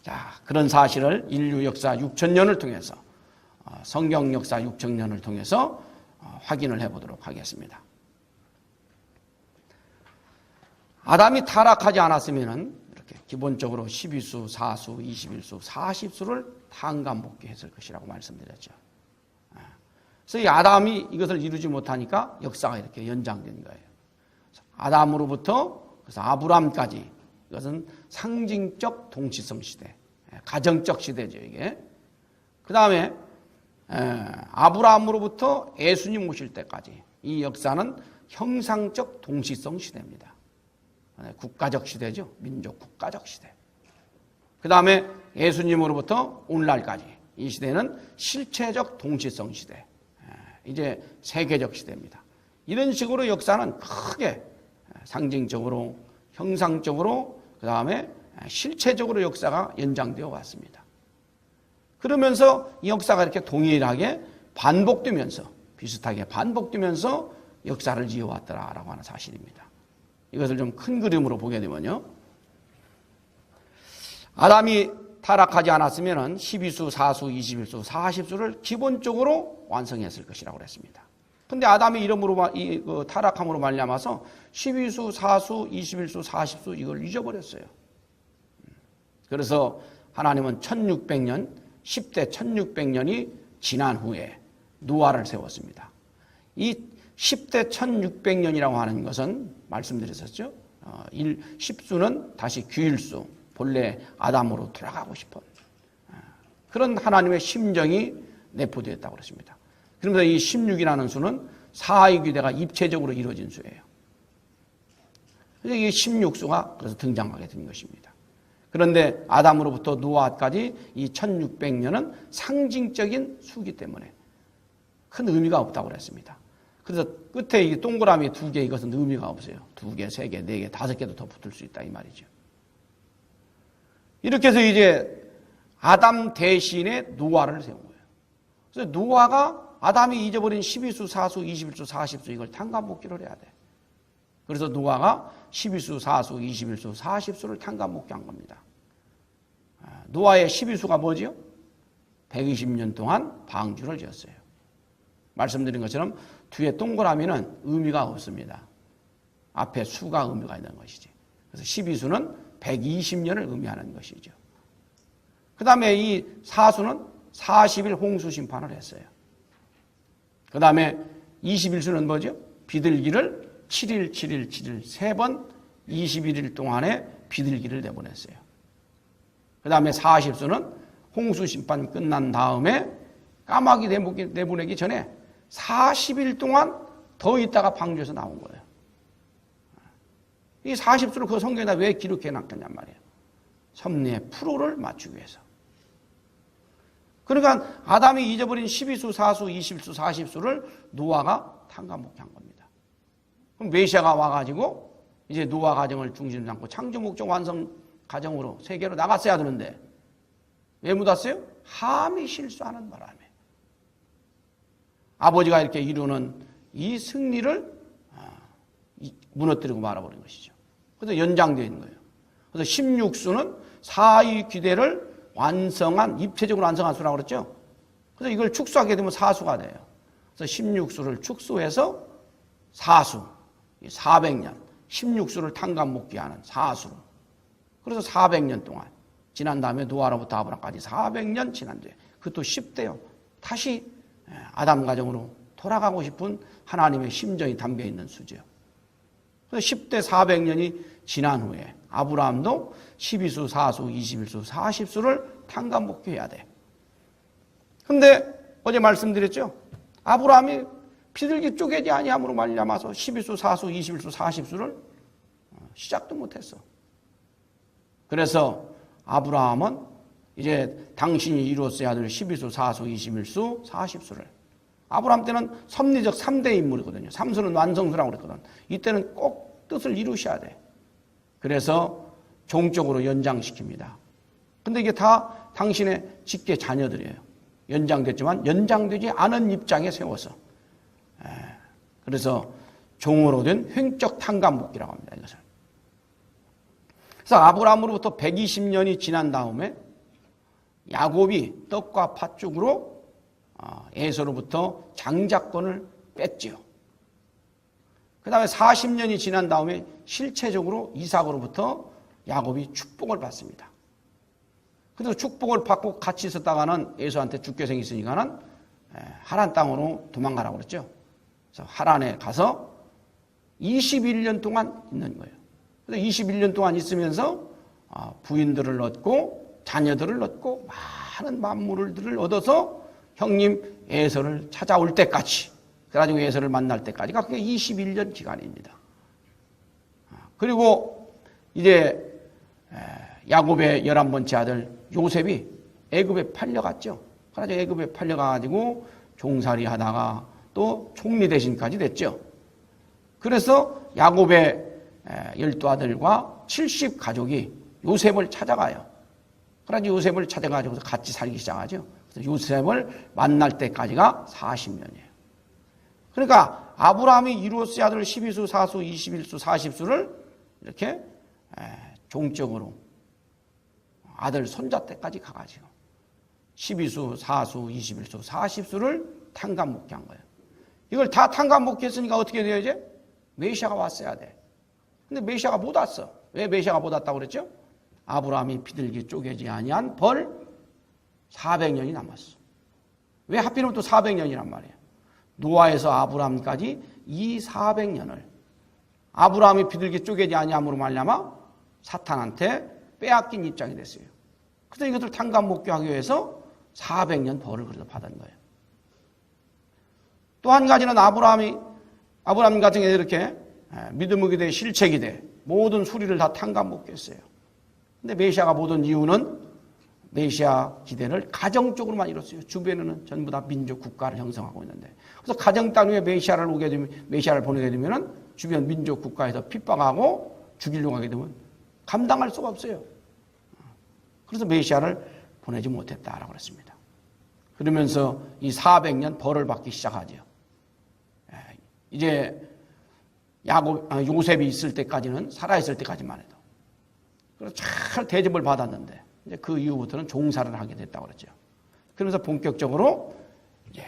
자, 그런 사실을 인류 역사 6,000년을 통해서 성경 역사 6,000년을 통해서 확인을 해보도록 하겠습니다. 아담이 타락하지 않았으면 이렇게 기본적으로 12수, 4수, 21수, 40수를 탄감복귀했을 것이라고 말씀드렸죠. 그래서 이 아담이 이것을 이루지 못하니까 역사가 이렇게 연장된 거예요. 아담으로부터 그래서 아브람까지 이것은 상징적 동치성 시대, 가정적 시대죠 이게. 그 다음에 아브라함으로부터 예수님 오실 때까지 이 역사는 형상적 동시성 시대입니다. 국가적 시대죠. 민족 국가적 시대. 그 다음에 예수님으로부터 오늘날까지 이 시대는 실체적 동시성 시대. 이제 세계적 시대입니다. 이런 식으로 역사는 크게 상징적으로, 형상적으로, 그 다음에 실체적으로 역사가 연장되어 왔습니다. 그러면서 이 역사가 이렇게 동일하게 반복되면서, 비슷하게 반복되면서 역사를 이어왔더라라고 하는 사실입니다. 이것을 좀 큰 그림으로 보게 되면요. 아담이 타락하지 않았으면 12수, 4수, 21수, 40수를 기본적으로 완성했을 것이라고 그랬습니다. 근데 아담이 이름으로 타락함으로 말미암아서 12수, 4수, 21수, 40수 이걸 잊어버렸어요. 그래서 하나님은 1600년, 10대 1600년이 지난 후에 노아를 세웠습니다. 이 10대 1600년이라고 하는 것은 말씀드렸었죠. 10수는 다시 규율수, 본래 아담으로 돌아가고 싶은 그런 하나님의 심정이 내포되었다고 그랬습니다. 그러면서 이 16이라는 수는 사의 귀대가 입체적으로 이루어진 수예요. 그래서 이 16수가 그래서 등장하게 된 것입니다. 그런데 아담으로부터 노아까지 이 1600년은 상징적인 수기 때문에 큰 의미가 없다고 그랬습니다. 그래서 끝에 이 동그라미 2개 이것은 의미가 없어요. 2개, 3개, 4개, 5개도 더 붙을 수 있다 이 말이죠. 이렇게 해서 이제 아담 대신에 노아를 세운 거예요. 그래서 노아가 아담이 잊어버린 12수, 4수, 21수, 40수 이걸 탄감복귀를 해야 돼. 그래서 노아가 12수, 4수, 21수, 40수를 탄감복귀한 겁니다. 노아의 12수가 뭐지요? 120년 동안 방주를 지었어요. 말씀드린 것처럼 뒤에 동그라미는 의미가 없습니다. 앞에 수가 의미가 있는 것이지. 그래서 12수는 120년을 의미하는 것이죠. 그 다음에 이 4수는 40일 홍수 심판을 했어요. 그 다음에 21수는 뭐죠? 비둘기를 7일, 7일, 7일, 3번 21일 동안에 비둘기를 내보냈어요. 그 다음에 40수는 홍수 심판 끝난 다음에 까마귀 내보내기 전에 40일 동안 더 있다가 방주에서 나온 거예요. 이 40수를 그 성경에다 왜 기록해 놨겠냔 말이에요. 섭리의 프로를 맞추기 위해서. 그러니까 아담이 잊어버린 12수, 4수, 21수, 40수를 노아가 탄감복귀한 겁니다. 그럼 메시아가 와가지고 이제 노아 가정을 중심 삼고 창조 목적 완성 가정으로 세계로 나갔어야 되는데 왜 묻었어요? 함이 실수하는 바람에 아버지가 이렇게 이루는 이 승리를 무너뜨리고 말아버린 것이죠. 그래서 연장되어 있는 거예요. 그래서 16수는 사의 귀대를 완성한, 입체적으로 완성한 수라고 그랬죠. 그래서 이걸 축소하게 되면 4수가 돼요. 그래서 16수를 축소해서 4수, 400년, 16수를 탄감복귀하는 4수로. 그래서 400년 동안 지난 다음에 노아로부터 아브람까지 400년 지난 뒤에 그것도 10대요. 다시 아담 가정으로 돌아가고 싶은 하나님의 심정이 담겨있는 수죠. 그래서 10대 400년이 지난 후에 아브라함도 12수, 4수, 21수, 40수를 탄감복귀해야 돼. 근데 어제 말씀드렸죠. 아브라함이 비둘기 쪼개지 아니함으로 말미암아서 12수, 4수, 21수, 40수를 시작도 못했어. 그래서 아브라함은 이제 당신이 이루었어야 될 12수, 4수, 21수, 40수를 아브라함 때는 섭리적 3대 인물이거든요. 3수는 완성수라고 그랬거든. 이때는 꼭 뜻을 이루셔야 돼. 그래서 종적으로 연장시킵니다. 근데 이게 다 당신의 직계 자녀들이에요. 연장됐지만 연장되지 않은 입장에 세워서. 그래서 종으로 된 횡적 탄감복귀라고 합니다. 이것을. 그래서 아브라함으로부터 120년이 지난 다음에 야곱이 떡과 팥죽으로 에서로부터 장자권을 뺐지요. 그 다음에 40년이 지난 다음에 실체적으로 이삭으로부터 야곱이 축복을 받습니다. 그래서 축복을 받고 같이 있었다가는 에서한테 죽게 생겼으니까는 하란 땅으로 도망가라고 그랬죠. 그래서 하란에 가서 21년 동안 있는 거예요. 그래서 21년 동안 있으면서 부인들을 얻고 자녀들을 얻고 많은 만물들을 얻어서 형님 에서를 찾아올 때까지, 그래가지고 에서를 만날 때까지가 그게 21년 기간입니다. 그리고 이제 야곱의 11번째 아들 요셉이 애굽에 팔려갔죠. 그래서 애굽에 팔려가지고 종살이 하다가 또 총리 대신까지 됐죠. 그래서 야곱의 12아들과 70가족이 요셉을 찾아가요. 그래서 요셉을 찾아가지고 같이 살기 시작하죠. 그래서 요셉을 만날 때까지가 40년이에요. 그러니까 아브라함이 이로스의 아들 12수, 4수, 21수, 40수를 이렇게 종적으로 아들 손자 때까지 가가지고 12수, 4수, 21수, 40수를 탕감목게 한 거예요. 이걸 다 탕감목게 했으니까 어떻게 돼요 이제? 메시아가 왔어야 돼. 근데 메시아가 못 왔어. 왜 메시아가 못 왔다고 그랬죠? 아브라함이 비둘기 쪼개지 아니한 벌 400년이 남았어. 왜 하필이면 또 400년이란 말이에요. 노아에서 아브라함까지 이 400년을 아브라함이 비둘기 쪼개지 아니함으로 말미암아 사탄한테 빼앗긴 입장이 됐어요. 그래서 이것을 탕감목교하기 위해서 400년 벌을 그래서 받은 거예요. 또 한 가지는 아브라함 같은 경우에 이렇게 믿음의 기대, 실체 기대 모든 수리를 다 탕감목교했어요. 근데 메시아가 못 온 이유는 메시아 기대를 가정적으로만 이뤘어요. 주변에는 전부 다 민족 국가를 형성하고 있는데, 그래서 가정 단위에 메시아를 보내게 되면은 주변 민족 국가에서 핍박하고 죽이려고 하게 되면 감당할 수가 없어요. 그래서 메시아를 보내지 못했다라고 그랬습니다. 그러면서 이 400년 벌을 받기 시작하죠. 이제 요셉이 있을 때까지는, 살아있을 때까지만 해도 그래서 잘 대접을 받았는데 이제 그 이후부터는 종살을 하게 됐다고 그랬죠. 그러면서 본격적으로 이제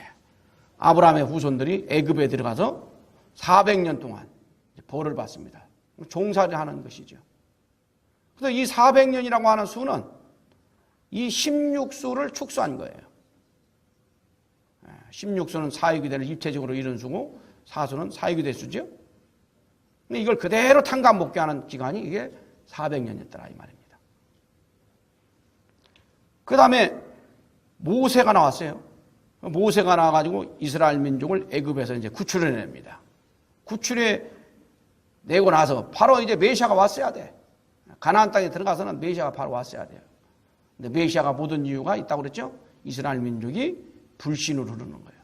아브라함의 후손들이 애굽에 들어가서 400년 동안 벌을 받습니다. 종살을 하는 것이죠. 그래서 이 400년이라고 하는 수는 이 16수를 축소한 거예요. 16수는 사회규대를 입체적으로 이룬 수고 4수는 사회규대 수죠. 근데 이걸 그대로 탕감목교하는 기간이 이게 400년이었더라 이 말입니다. 그 다음에 모세가 나왔어요. 모세가 나와가지고 이스라엘 민족을 애굽에서 이제 구출해냅니다. 구출해 내고 나서 바로 이제 메시아가 왔어야 돼. 가나안 땅에 들어가서는 메시아가 바로 왔어야 돼요. 근데 메시아가 못 온 이유가 있다고 그랬죠? 이스라엘 민족이 불신으로 흐르는 거예요.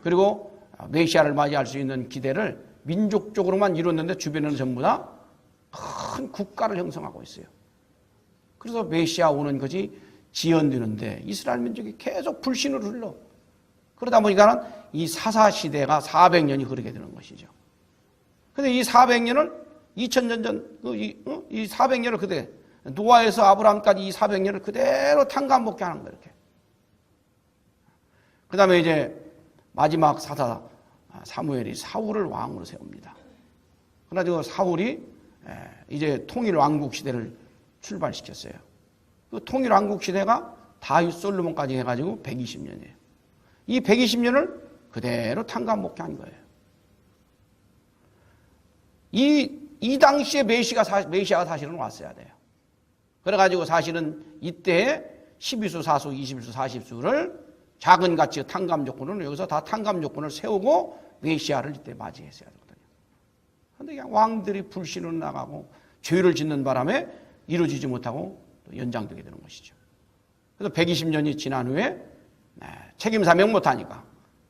그리고 메시아를 맞이할 수 있는 기대를 민족적으로만 이뤘는데 주변에는 전부 다 큰 국가를 형성하고 있어요. 그래서 메시아 오는 것이 지연되는데 이스라엘 민족이 계속 불신으로 흘러. 그러다 보니까는 이 사사시대가 400년이 흐르게 되는 것이죠. 근데 이 400년을 2000년 전, 이 400년을 그대로, 노아에서 아브라함까지 이 400년을 그대로 탕감목게 하는 거예요, 이렇게. 그 다음에 이제 마지막 사사 사무엘이 사울을 왕으로 세웁니다. 그래가지고 사울이 이제 통일 왕국 시대를 출발시켰어요. 그 통일 왕국 시대가 다윗 솔로몬까지 해가지고 120년이에요. 이 120년을 그대로 탕감목게 한 거예요. 이 당시에 메시아가 사실은 왔어야 돼요. 그래가지고 사실은 이때 12수, 4수, 21수, 40수를 작은 가치 탕감 조건으로 여기서 다 탕감 조건을 세우고 메시아를 이때 맞이했어야 되거든요. 그런데 그냥 왕들이 불신으로 나가고 죄를 짓는 바람에 이루어지지 못하고 또 연장되게 되는 것이죠. 그래서 120년이 지난 후에 책임 사명 못하니까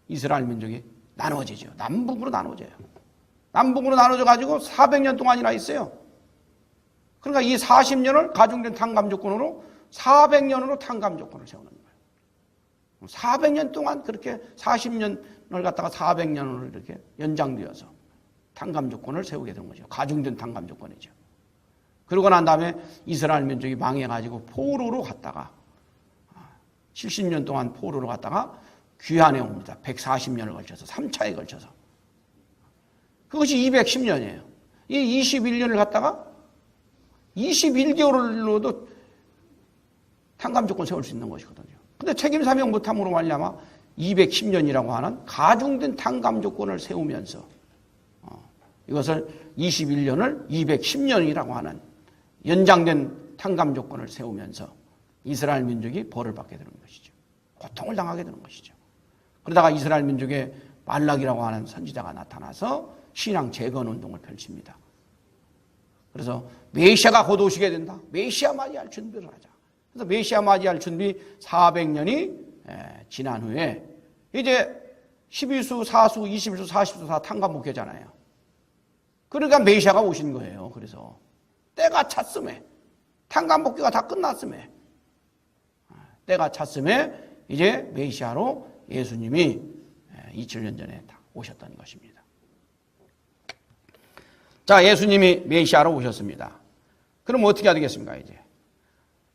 이스라엘 민족이 나누어지죠. 남북으로 나누어져요. 남북으로 나눠져 가지고 400년 동안이나 있어요. 그러니까 이 40년을 가중된 탕감 조건으로 400년으로 탕감 조건을 세우는 거예요. 400년 동안 그렇게 40년을 갖다가 400년으로 이렇게 연장되어서 탕감 조건을 세우게 된 거죠. 가중된 탕감 조건이죠. 그러고 난 다음에 이스라엘 민족이 망해가지고 포로로 갔다가 70년 동안 포로로 갔다가 귀환해 옵니다. 140년을 걸쳐서 3차에 걸쳐서. 그것이 210년이에요. 이 21년을 갖다가 21개월로도 탕감 조건 세울 수 있는 것이거든요. 근데 책임 사명 못함으로 말미암아 210년이라고 하는 가중된 탕감 조건을 세우면서 이것을 21년을 210년이라고 하는 연장된 탕감 조건을 세우면서 이스라엘 민족이 벌을 받게 되는 것이죠. 고통을 당하게 되는 것이죠. 그러다가 이스라엘 민족의 말락이라고 하는 선지자가 나타나서 신앙 재건 운동을 펼칩니다. 그래서 메시아가 곧 오시게 된다. 메시아 맞이할 준비를 하자. 그래서 메시아 맞이할 준비 400년이 지난 후에 이제 12수, 4수, 21수, 40수 다 탕감 목회잖아요. 그러니까 메시아가 오신 거예요. 그래서 때가 찼음에 탕감 목회가 다 끝났음에 때가 찼음에 이제 메시아로 예수님이 2000년 전에 다 오셨던 것입니다. 자, 예수님이 메시아로 오셨습니다. 그럼 어떻게 해야 되겠습니까? 이제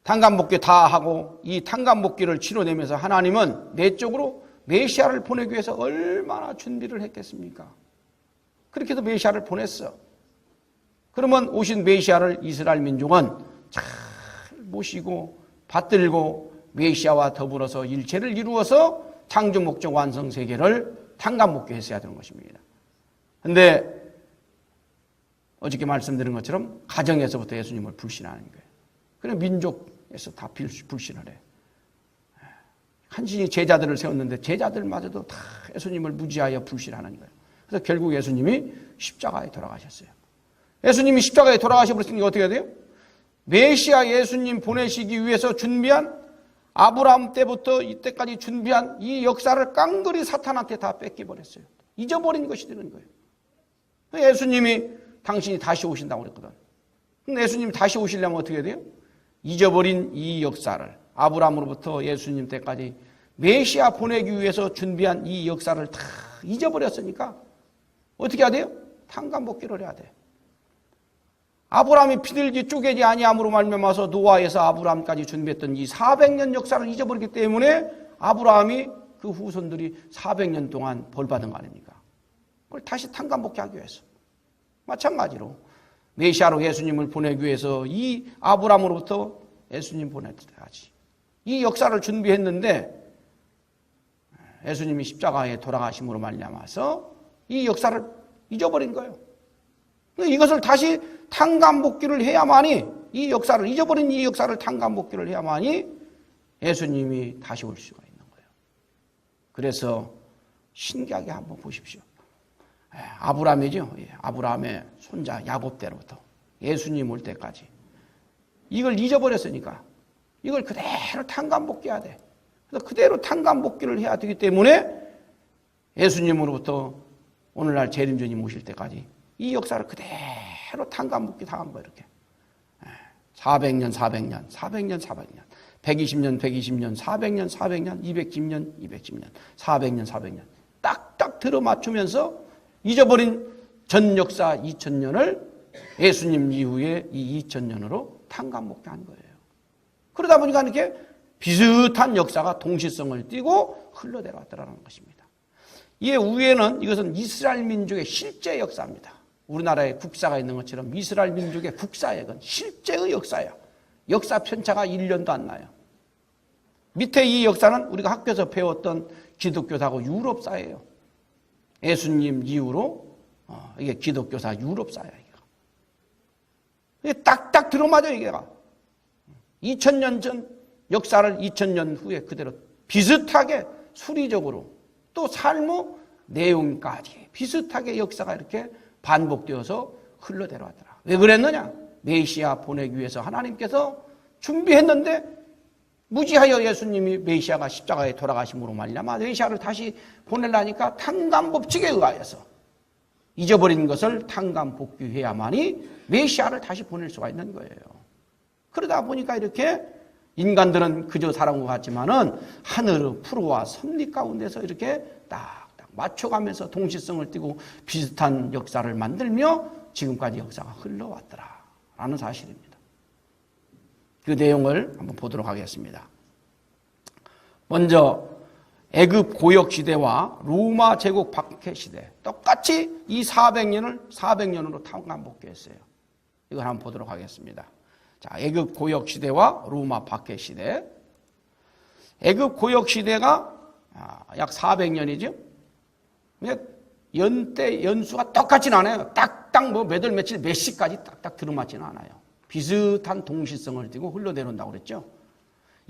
탕감 목회 다 하고 이 탕감 목회를 치러내면서 하나님은 내적으로 메시아를 보내기 위해서 얼마나 준비를 했겠습니까? 그렇게 해서 메시아를 보냈어. 그러면 오신 메시아를 이스라엘 민족은 잘 모시고 받들고 메시아와 더불어서 일체를 이루어서 창조 목적 완성 세계를 탕감 목회했어야 되는 것입니다. 그런데 어저께 말씀드린 것처럼 가정에서부터 예수님을 불신하는 거예요. 그냥 민족에서 다 불신을 해. 한신이 제자들을 세웠는데 제자들마저도 다 예수님을 무지하여 불신하는 거예요. 그래서 결국 예수님이 십자가에 돌아가셨어요. 예수님이 십자가에 돌아가셔버렸으니 어떻게 해야 돼요? 메시아 예수님 보내시기 위해서 준비한 아브라함 때부터 이때까지 준비한 이 역사를 깡그리 사탄한테 다 뺏겨버렸어요. 잊어버린 것이 되는 거예요. 예수님이 당신이 다시 오신다고 그랬거든. 근데 예수님이 다시 오시려면 어떻게 해야 돼요? 잊어버린 이 역사를 아브라함으로부터 예수님 때까지 메시아 보내기 위해서 준비한 이 역사를 다 잊어버렸으니까 어떻게 해야 돼요? 탕감복귀를 해야 돼. 아브라함이 비둘기 쪼개지 아니함으로 말미암아서 노아에서 아브라함까지 준비했던 이 400년 역사를 잊어버렸기 때문에 아브라함이 그 후손들이 400년 동안 벌받은 거 아닙니까? 그걸 다시 탕감복귀하기 위해서. 마찬가지로 메시아로 예수님을 보내기 위해서 이 아브라함으로부터 예수님 보낼 때까지 이 역사를 준비했는데 예수님이 십자가에 돌아가심으로 말미암아서 이 역사를 잊어버린 거예요. 이것을 다시 탕감복귀를 해야만이 이 역사를 잊어버린 이 역사를 탕감복귀를 해야만이 예수님이 다시 올 수가 있는 거예요. 그래서 신기하게 한번 보십시오. 아브라함이죠. 아브라함의 손자 야곱 때로부터 예수님 올 때까지 이걸 잊어버렸으니까 이걸 그대로 탕감복귀해야 돼. 그래서 그대로 탕감복귀를 해야 되기 때문에 예수님으로부터 오늘날 재림주님 오실 때까지 이 역사를 그대로 탕감복귀 당한 거예요. 이렇게 400년, 400년, 400년, 400년, 120년, 120년, 400년, 400년, 210년, 210년, 400년, 400년 딱딱 들어맞추면서 잊어버린 전 역사 2000년을 예수님 이후에 이 2000년으로 탕감복귀한 거예요. 그러다 보니까 이렇게 비슷한 역사가 동시성을 띠고 흘러내려왔다는 것입니다. 이에 위에는 이것은 이스라엘 민족의 실제 역사입니다. 우리나라에 국사가 있는 것처럼 이스라엘 민족의 국사액은 실제의 역사야. 역사 편차가 1년도 안 나요. 밑에 이 역사는 우리가 학교에서 배웠던 기독교사하고 유럽사예요. 예수님 이후로 이게 기독교사 유럽사야. 이게 딱딱 들어맞아 이게가. 2000년 전 역사를 2000년 후에 그대로 비슷하게 수리적으로 또 삶의 내용까지 비슷하게 역사가 이렇게 반복되어서 흘러내려왔더라. 왜 그랬느냐? 메시아 보내기 위해서 하나님께서 준비했는데 무지하여 예수님이 메시아가 십자가에 돌아가심으로 말미암아 메시아를 다시 보내려니까 탕감법칙에 의하여서 잊어버린 것을 탕감복귀해야만이 메시아를 다시 보낼 수가 있는 거예요. 그러다 보니까 이렇게 인간들은 그저 사람과 같지만은 하늘의 프로와 섭리 가운데서 이렇게 딱딱 맞춰가면서 동시성을 띠고 비슷한 역사를 만들며 지금까지 역사가 흘러왔더라라는 사실입니다. 그 내용을 한번 보도록 하겠습니다. 먼저 애굽 고역 시대와 로마 제국 박해 시대 똑같이 이 400년으로 탄감 복귀했어요. 이걸 한번 보도록 하겠습니다. 자, 애굽 고역 시대와 로마 박해 시대. 애굽 고역 시대가 약 400년이죠. 연수가 똑같지는 않아요. 딱딱 뭐 몇 월 며칠 몇 시까지 딱딱 들어맞지는 않아요. 비슷한 동시성을 띠고 흘러내려온다고 그랬죠.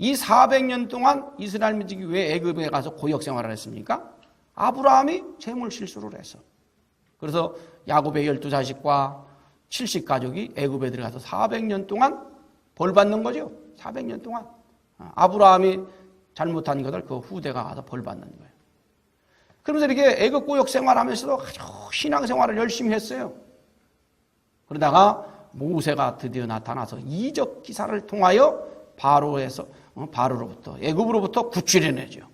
이 400년 동안 이스라엘 민족이 왜 애굽에 가서 고역 생활을 했습니까? 아브라함이 재물 실수를 해서. 그래서 야곱의 12자식과 70가족이 애굽에 들어가서 400년 동안 벌 받는 거죠. 400년 동안. 아브라함이 잘못한 것을 그 후대가 가서 벌 받는 거예요. 그러면서 이렇게 애굽 고역 생활하면서도 아주 신앙생활을 열심히 했어요. 그러다가 모세가 드디어 나타나서 이적 기사를 통하여 바로로부터 애굽으로부터 구출해내죠.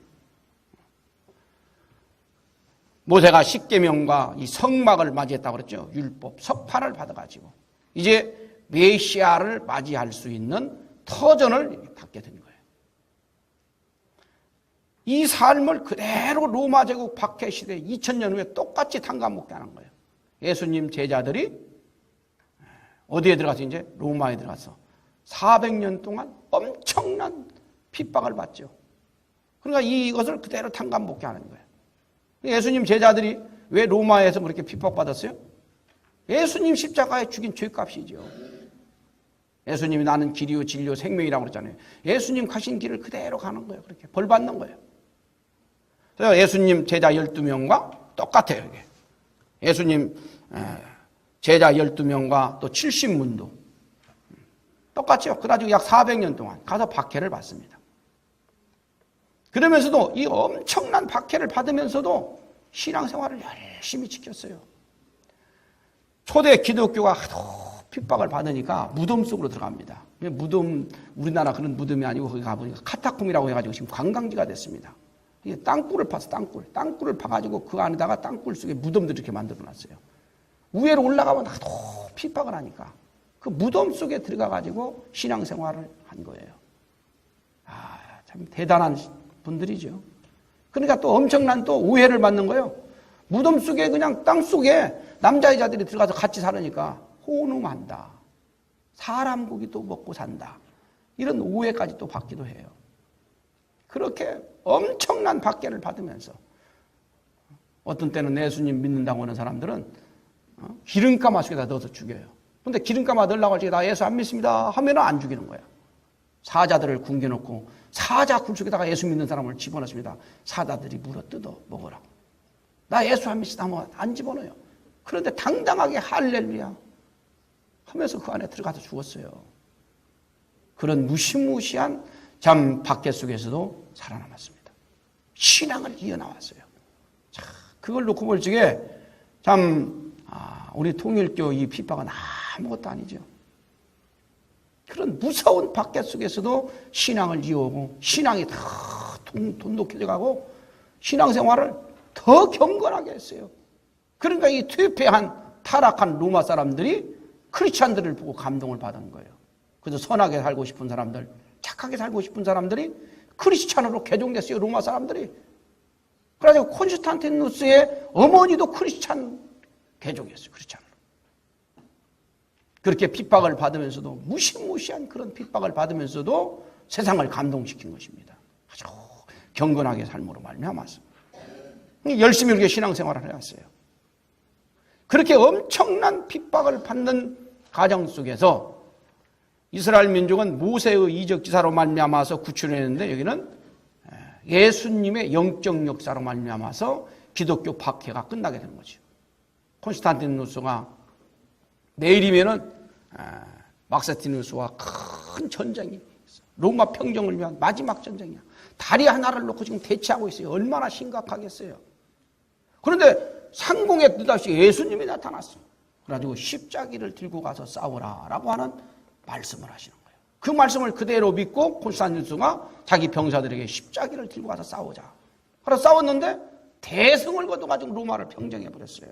모세가 십계명과 이 성막을 맞이했다고 그랬죠. 율법, 석판을 받아가지고 이제 메시아를 맞이할 수 있는 터전을 닫게 된 거예요. 이 삶을 그대로 로마 제국 박해 시대 2000년 후에 똑같이 탄감목게하는 거예요. 예수님 제자들이 어디에 들어가서 이제 로마에 들어가서 400년 동안 엄청난 핍박을 받죠. 그러니까 이것을 그대로 탄감복귀하는 거예요. 예수님 제자들이 왜 로마에서 그렇게 핍박받았어요? 예수님 십자가에 죽인 죄값이죠. 예수님이 나는 길이요 진리요 생명이라고 그랬잖아요. 예수님 가신 길을 그대로 가는 거예요. 그렇게 벌 받는 거예요. 그래서 예수님 제자 12명과 똑같아요. 이게. 예수님 제자 12명과 또 70문도 똑같죠. 그래가지고 약 400년 동안 가서 박해를 받습니다. 그러면서도 이 엄청난 박해를 받으면서도 신앙생활을 열심히 지켰어요. 초대 기독교가 하도 핍박을 받으니까 무덤 속으로 들어갑니다. 무덤, 우리나라 그런 무덤이 아니고 거기 가보니까 카타콤이라고 해가지고 지금 관광지가 됐습니다. 이게 땅굴을 파서 땅굴을 파가지고 그 안에다가 땅굴 속에 무덤들을 이렇게 만들어놨어요. 위로 올라가면 하도 핍박을 하니까 그 무덤 속에 들어가가지고 신앙생활을 한 거예요. 참 대단한 분들이죠. 그러니까 또 엄청난 또 오해를 받는 거예요. 무덤 속에 그냥 땅 속에 남자여자들이 들어가서 같이 살으니까 혼음한다. 사람 고기도 먹고 산다. 이런 오해까지 또 받기도 해요. 그렇게 엄청난 박해를 받으면서 어떤 때는 예수님 믿는다고 하는 사람들은 기름가마 속에다 넣어서 죽여요. 근데 기름가마 넣으려고 할 때 나 예수 안 믿습니다 하면 안 죽이는 거야. 사자들을 굶겨놓고 사자 굴 속에다가 예수 믿는 사람을 집어넣습니다. 사자들이 물어 뜯어 먹으라고. 나 예수 안 믿습니다 하면 안 집어넣어요. 그런데 당당하게 할렐루야 하면서 그 안에 들어가서 죽었어요. 그런 무시무시한 참 박해 속에서도 살아남았습니다. 신앙을 이어나왔어요. 자, 그걸 놓고 볼 적에 참 우리 통일교 이 핍박은 아무것도 아니죠. 그런 무서운 박해 속에서도 신앙을 이어오고 신앙이 더 돈독해져 가고 신앙생활을 더 경건하게 했어요. 그러니까 이 퇴폐한 타락한 로마 사람들이 크리스찬들을 보고 감동을 받은 거예요. 그래서 선하게 살고 싶은 사람들, 착하게 살고 싶은 사람들이 크리스찬으로 개종됐어요. 로마 사람들이. 그래서 콘스탄티누스의 어머니도 크리스찬 개종했어요. 크리스찬으로. 그렇게 핍박을 받으면서도 무시무시한 그런 핍박을 받으면서도 세상을 감동시킨 것입니다. 아주 경건하게 삶으로 말미암아서 열심히 이렇게 신앙생활을 해왔어요. 그렇게 엄청난 핍박을 받는 가정 속에서 이스라엘 민족은 모세의 이적기사로 말미암아서 구출했는데 여기는 예수님의 영적 역사로 말미암아서 기독교 박해가 끝나게 되는 거죠. 콘스탄티누스가 내일이면은 막사티누스와 큰 전쟁이 있어요. 로마 평정을 위한 마지막 전쟁이야. 다리 하나를 놓고 지금 대치하고 있어요. 얼마나 심각하겠어요. 그런데 상공에 느닷없이 예수님이 나타났어요. 그래가지고 십자기를 들고 가서 싸우라라고 하는 말씀을 하시는 거예요. 그 말씀을 그대로 믿고 콘스탄티누스가 자기 병사들에게 십자기를 들고 가서 싸우자. 그래서 싸웠는데 대승을 거둬가지고 로마를 평정해버렸어요.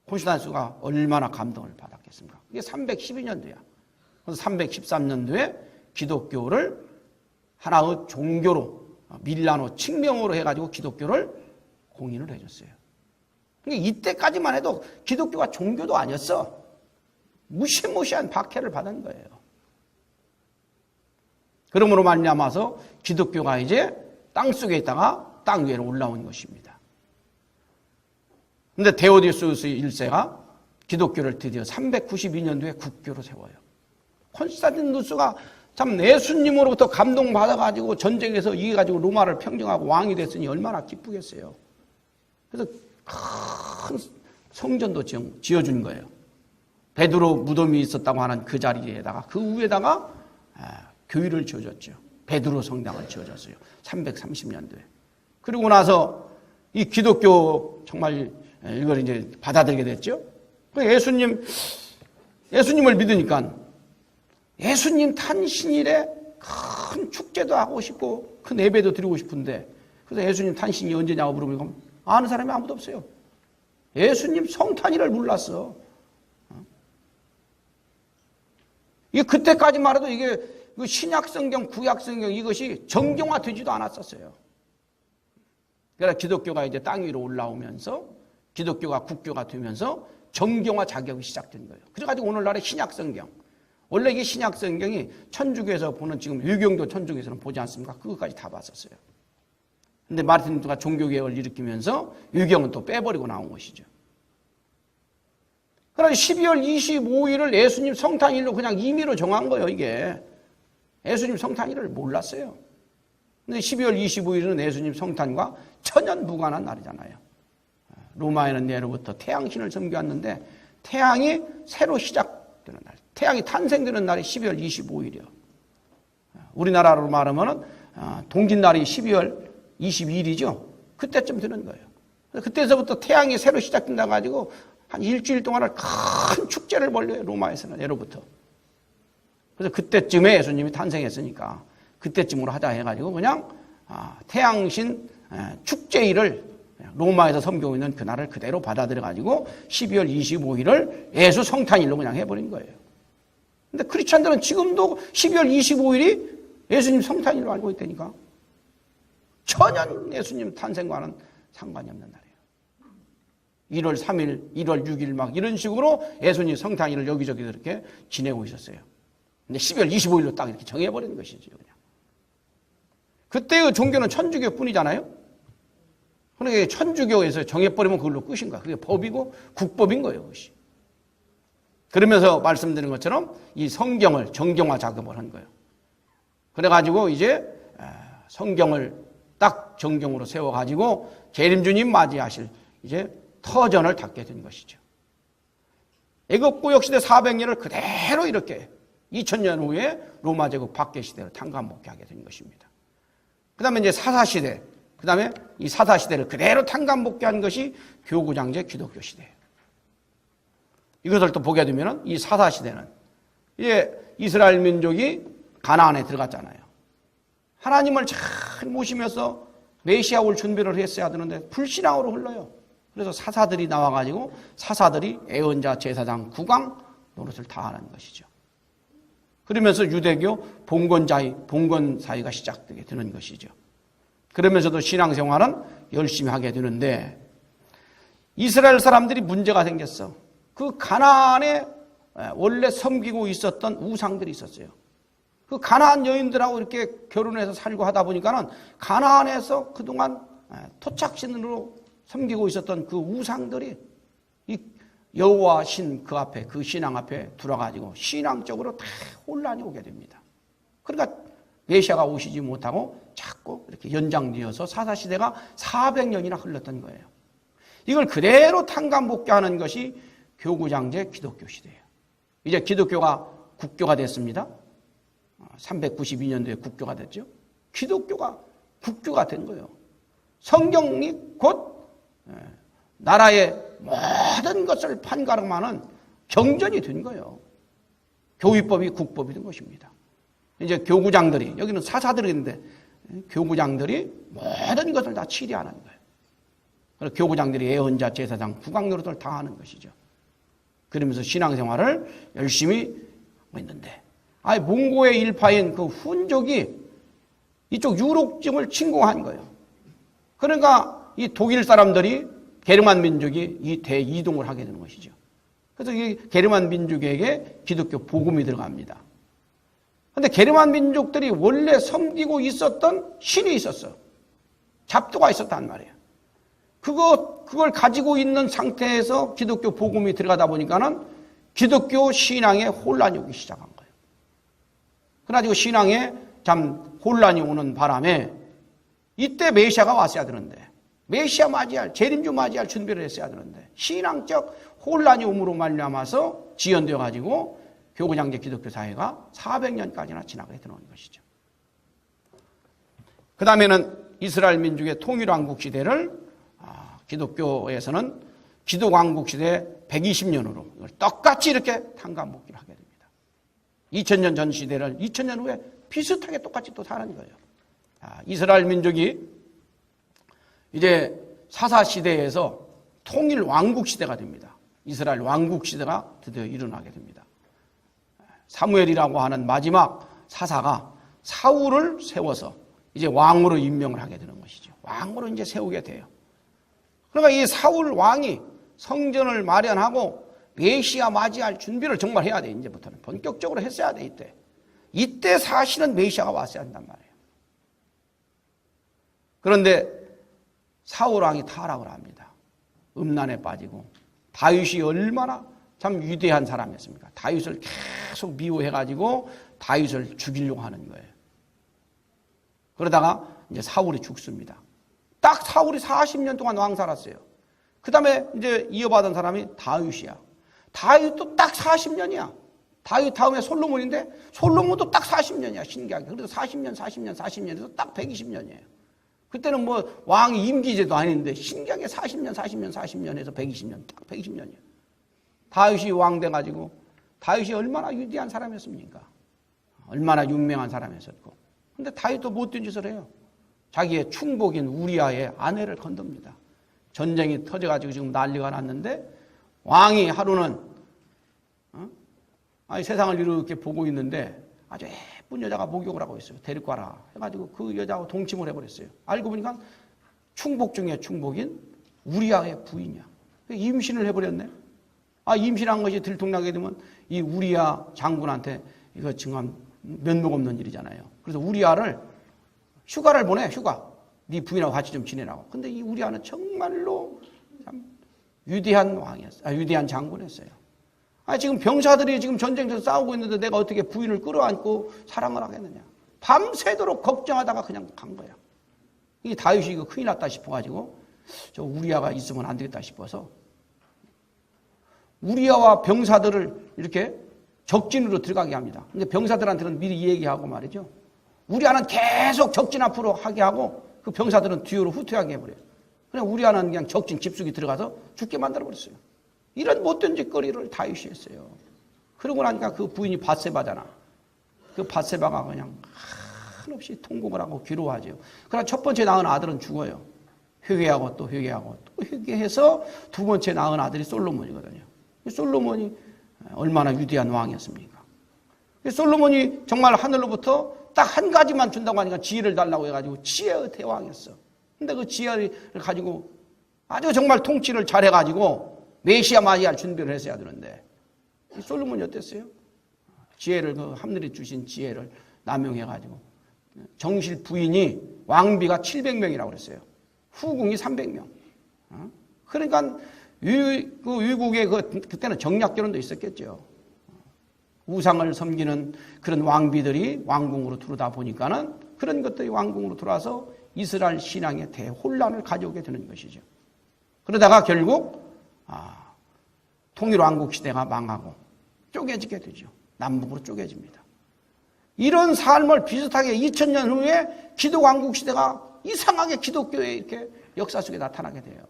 콘스탄티누스가 얼마나 감동을 받았겠습니까? 이게 312년도야. 그래서 313년도에 기독교를 하나의 종교로 밀라노 칙명으로 해가지고 기독교를 공인을 해줬어요. 그러니까 이때까지만 해도 기독교가 종교도 아니었어. 무시무시한 박해를 받은 거예요. 그러므로 말미암아서 기독교가 이제 땅속에 있다가 땅 위로 올라온 것입니다. 그런데 데오디우스 1세가 기독교를 드디어 392년도에 국교로 세워요. 콘스탄티누스가 참 예수님으로부터 감동받아가지고 전쟁에서 이겨가지고 로마를 평정하고 왕이 됐으니 얼마나 기쁘겠어요. 그래서 큰 성전도 지어준 거예요. 베드로 무덤이 있었다고 하는 그 자리에다가 그 위에다가 교회를 지어줬죠. 베드로 성당을 지어줬어요. 330년도에. 그리고 나서 이 기독교 정말 이걸 이제 받아들이게 됐죠. 예수님을 믿으니까 예수님 탄신일에 큰 축제도 하고 싶고 큰 예배도 드리고 싶은데 그래서 예수님 탄신이 언제냐고 물어보면 아는 사람이 아무도 없어요. 예수님 성탄일을 몰랐어. 이게 그때까지만 해도 이게 신약성경, 구약성경 이것이 정경화되지도 않았었어요. 그러니까 기독교가 이제 땅 위로 올라오면서 기독교가 국교가 되면서 정경화 작업이 시작된 거예요. 그래가지고 오늘날의 신약성경. 원래 이게 신약성경이 천주교에서 보는 지금 유경도 천주교에서는 보지 않습니까? 그것까지 다 봤었어요. 근데 마르틴 루터가 종교개혁을 일으키면서 유경은 또 빼버리고 나온 것이죠. 그래서 12월 25일을 예수님 성탄일로 그냥 임의로 정한 거예요, 이게. 예수님 성탄일을 몰랐어요. 근데 12월 25일은 예수님 성탄과 천연 무관한 날이잖아요. 로마에는 예로부터 태양신을 섬겨왔는데 태양이 새로 시작되는 날, 태양이 탄생되는 날이 12월 25일이요. 우리나라로 말하면 동짓날이 12월 22일이죠. 그때쯤 되는 거예요. 그때서부터 태양이 새로 시작된다 가지고 한 일주일 동안을 큰 축제를 벌려요. 로마에서는 예로부터. 그래서 그때쯤에 예수님이 탄생했으니까 그때쯤으로 하자 해가지고 그냥 태양신 축제일을 로마에서 섬기고 있는 그날을 그대로 받아들여가지고 12월 25일을 예수 성탄일로 그냥 해버린 거예요. 근데 크리스찬들은 지금도 12월 25일이 예수님 성탄일로 알고 있다니까. 전혀 예수님 탄생과는 상관이 없는 날이에요. 1월 3일, 1월 6일 막 이런 식으로 예수님 성탄일을 여기저기 이렇게 지내고 있었어요. 근데 12월 25일로 딱 이렇게 정해버린 것이죠, 그냥. 그때의 종교는 천주교 뿐이잖아요? 그러니까 천주교에서 정해버리면 그걸로 끝인 거야. 그게 법이고 국법인 거예요, 그것이. 그러면서 말씀드린 것처럼 이 성경을 정경화 작업을 한 거예요. 그래가지고 이제 성경을 딱 정경으로 세워가지고 재림주님 맞이하실 이제 터전을 닫게 된 것이죠. 애국구역 시대 400년을 그대로 이렇게 2000년 후에 로마 제국 박해 시대로 탄감복귀하게 된 것입니다. 그 다음에 이제 사사시대, 그 다음에 이 사사시대를 그대로 탄감복귀한 것이 교구장제 기독교 시대예요. 이것을 또 보게 되면 이 사사시대는 이제 이스라엘 민족이 가나안에 들어갔잖아요. 하나님을 잘 모시면서 메시아 올 준비를 했어야 되는데 불신앙으로 흘러요. 그래서 사사들이 나와가지고 사사들이 애언자 제사장 국왕 노릇을 다 하는 것이죠. 그러면서 유대교 봉건 사회가 시작되게 되는 것이죠. 그러면서도 신앙생활은 열심히 하게 되는데 이스라엘 사람들이 문제가 생겼어. 그 가나안에 원래 섬기고 있었던 우상들이 있었어요. 그 가나안 여인들하고 이렇게 결혼해서 살고 하다 보니까는 가나안에서 그동안 토착신으로 섬기고 있었던 그 우상들이 이 여호와 신 그 앞에 그 신앙 앞에 들어가지고 신앙적으로 다 혼란이 오게 됩니다. 그러니까 메시아가 오시지 못하고 자꾸 이렇게 연장되어서 사사시대가 400년이나 흘렀던 거예요. 이걸 그대로 탄감복귀하는 것이 교구장제 기독교 시대예요. 이제 기독교가 국교가 됐습니다. 392년도에 국교가 됐죠. 기독교가 국교가 된 거예요. 성경이 곧 나라의 모든 것을 판가름하는 경전이 된 거예요. 교위법이 국법이 된 것입니다. 이제 교구장들이, 여기는 사사들이 있는데 교구장들이 모든 것을 다 치리하는 거예요. 그래서 교구장들이 예언자, 제사장, 국왕 노릇을 다 하는 것이죠. 그러면서 신앙생활을 열심히 하고 있는데 몽고의 일파인 그 훈족이 이쪽 유럽쯤을 침공한 거예요. 그러니까 이 독일 사람들이 게르만 민족이 이 대이동을 하게 되는 것이죠. 그래서 이 게르만 민족에게 기독교 복음이 들어갑니다. 그런데 게르만 민족들이 원래 섬기고 있었던 신이 있었어. 잡두가 있었단 말이에요. 그걸 가지고 있는 상태에서 기독교 복음이 들어가다 보니까는 기독교 신앙에 혼란이 오기 시작한 거예요. 그래가지고 신앙에 참 혼란이 오는 바람에 이때 메시아가 왔어야 되는데, 메시아 맞이할, 재림주 맞이할 준비를 했어야 되는데, 신앙적 혼란이 오므로 말미암아서 지연되어 가지고 교구장제 기독교 사회가 400년까지나 지나게 되는 것이죠. 그 다음에는 이스라엘 민족의 통일왕국 시대를 기독교에서는 기독왕국 시대 120년으로 똑같이 이렇게 탕감복귀를 하게 됩니다. 2000년 전 시대를 2000년 후에 비슷하게 똑같이 또 사는 거예요. 이스라엘 민족이 이제 사사시대에서 통일왕국 시대가 됩니다. 이스라엘 왕국 시대가 드디어 일어나게 됩니다. 사무엘이라고 하는 마지막 사사가 사울을 세워서 이제 왕으로 임명을 하게 되는 것이죠. 왕으로 이제 세우게 돼요. 그러니까 이 사울 왕이 성전을 마련하고 메시아 맞이할 준비를 정말 해야 돼. 이제부터는 본격적으로 했어야 돼. 이때 사실은 메시아가 왔어야 한단 말이에요. 그런데 사울 왕이 타락을 합니다. 음란에 빠지고, 다윗이 얼마나 참 위대한 사람이었습니까? 다윗을 계속 미워해가지고 다윗을 죽이려고 하는 거예요. 그러다가 이제 사울이 죽습니다. 딱 사울이 40년 동안 왕 살았어요. 그 다음에 이제 이어받은 사람이 다윗이야. 다윗도 딱 40년이야. 다윗 다음에 솔로몬인데 솔로몬도 딱 40년이야. 신기하게. 그래서 40년에서 딱 120년이에요. 그때는 뭐 왕이 임기제도 아닌데 신기하게 40년에서 120년, 딱 120년이에요. 다윗이 왕 돼가지고, 다윗이 얼마나 위대한 사람이었습니까? 얼마나 유명한 사람이었고. 근데 다윗도 못된 짓을 해요. 자기의 충복인 우리아의 아내를 건듭니다. 전쟁이 터져가지고 지금 난리가 났는데, 왕이 하루는 세상을 이렇게 보고 있는데 아주 예쁜 여자가 목욕을 하고 있어요. 데리고 와라 해가지고 그 여자하고 동침을 해버렸어요. 알고 보니까 충복 중에 충복인 우리아의 부인이야. 임신을 해버렸네. 임신한 것이 들통나게 되면 이 우리아 장군한테 이거 정말 면목 없는 일이잖아요. 그래서 우리아를 휴가를 보내. 휴가. 네 부인하고 같이 좀 지내라고. 근데 이 우리아는 정말로 참 위대한 왕이었어요. 위대한 장군이었어요. 지금 병사들이 지금 전쟁에서 싸우고 있는데 내가 어떻게 부인을 끌어안고 사랑을 하겠느냐. 밤새도록 걱정하다가 그냥 간 거야. 이 다윗이 이거 큰일 났다 싶어가지고 저 우리아가 있으면 안 되겠다 싶어서 우리아와 병사들을 이렇게 적진으로 들어가게 합니다. 근데 병사들한테는 미리 얘기하고 말이죠. 우리아는 계속 적진 앞으로 하게 하고 그 병사들은 뒤로 후퇴하게 해버려요. 그냥 우리아는 그냥 적진 깊숙이 들어가서 죽게 만들어버렸어요. 이런 못된 짓거리를 다윗이 했어요. 그러고 나니까 그 부인이 밧세바잖아. 그 밧세바가 그냥 한없이 통곡을 하고 괴로워하죠. 그러나 첫 번째 낳은 아들은 죽어요. 회개하고 또 회개하고 또 회개해서 두 번째 낳은 아들이 솔로몬이거든요. 솔로몬이 얼마나 위대한 왕이었습니까? 솔로몬이 정말 하늘로부터 딱 한 가지만 준다고 하니까 지혜를 달라고 해가지고 지혜의 대왕이었어. 근데 그 지혜를 가지고 아주 정말 통치를 잘해가지고 메시아 맞이할 준비를 했어야 되는데 솔로몬이 어땠어요? 지혜를 그 하늘이 주신 지혜를 남용해가지고 정실 부인이 왕비가 700명이라고 그랬어요. 후궁이 300명. 그러니까 위국의 그때는 정략결혼도 있었겠죠. 우상을 섬기는 그런 왕비들이 왕궁으로 들어오다 보니까는 그런 것들이 왕궁으로 들어와서 이스라엘 신앙의 대혼란을 가져오게 되는 것이죠. 그러다가 결국 통일왕국 시대가 망하고 쪼개지게 되죠. 남북으로 쪼개집니다. 이런 삶을 비슷하게 2000년 후에 기독왕국 시대가 이상하게 기독교에 이렇게 역사 속에 나타나게 돼요.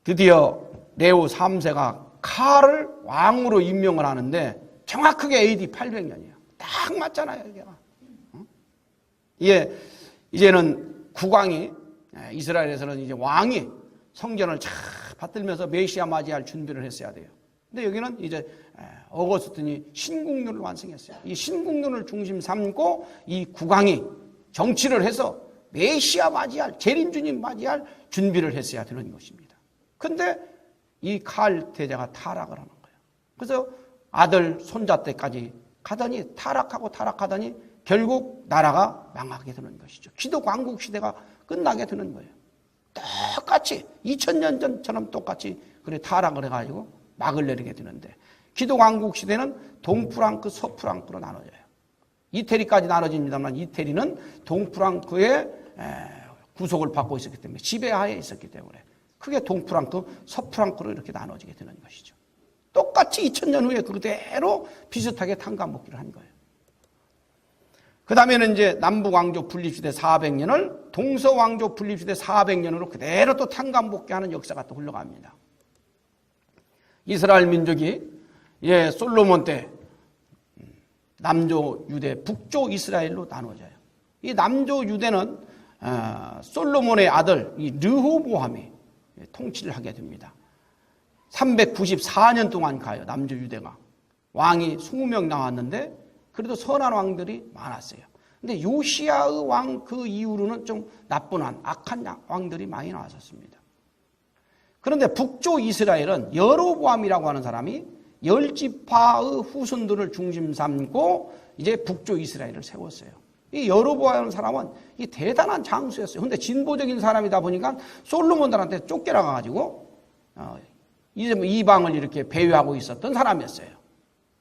드디어 네오 3세가 칼을 왕으로 임명을 하는데 정확하게 AD 800년이에요. 딱 맞잖아요. 이게 이제는 국왕이, 이스라엘에서는 이제 왕이 성전을 쫙 받들면서 메시아 맞이할 준비를 했어야 돼요. 근데 여기는 이제 어거스틴이 신국론을 완성했어요. 이 신국론을 중심 삼고 이 국왕이 정치를 해서 메시아 맞이할, 재림주님 맞이할 준비를 했어야 되는 것입니다. 근데 이 칼 대제가 타락을 하는 거예요. 그래서 아들, 손자 때까지 가더니 타락하더니 결국 나라가 망하게 되는 것이죠. 기독 왕국 시대가 끝나게 되는 거예요. 똑같이 2000년 전처럼 똑같이 그래 타락을 해가지고 막을 내리게 되는데, 기독 왕국 시대는 동프랑크, 서프랑크로 나눠져요. 이태리까지 나눠집니다만 이태리는 동프랑크의 구속을 받고 있었기 때문에, 지배하에 있었기 때문에 크게 동프랑크, 서프랑크로 이렇게 나눠지게 되는 것이죠. 똑같이 2000년 후에 그대로 비슷하게 탕감복귀를 한 거예요. 그 다음에는 이제 남북왕조 분립시대 400년을 동서왕조 분립시대 400년으로 그대로 또 탕감복귀하는 역사가 또 흘러갑니다. 이스라엘 민족이 솔로몬 때 남조 유대, 북조 이스라엘로 나눠져요. 이 남조 유대는 솔로몬의 아들 이 르호보암이 통치를 하게 됩니다. 394년 동안 가요. 남조 유대가. 왕이 20명 나왔는데 그래도 선한 왕들이 많았어요. 근데 요시야의 왕 그 이후로는 좀 나쁜 왕, 악한 왕들이 많이 나왔었습니다. 그런데 북조 이스라엘은 여로보암이라고 하는 사람이 10지파의 후손들을 중심 삼고 이제 북조 이스라엘을 세웠어요. 이 여로보암이라는 사람은 이 대단한 장수였어요. 근데 진보적인 사람이다 보니까 솔로몬들한테 쫓겨나가지고 이제 이방을 이렇게 배회하고 있었던 사람이었어요.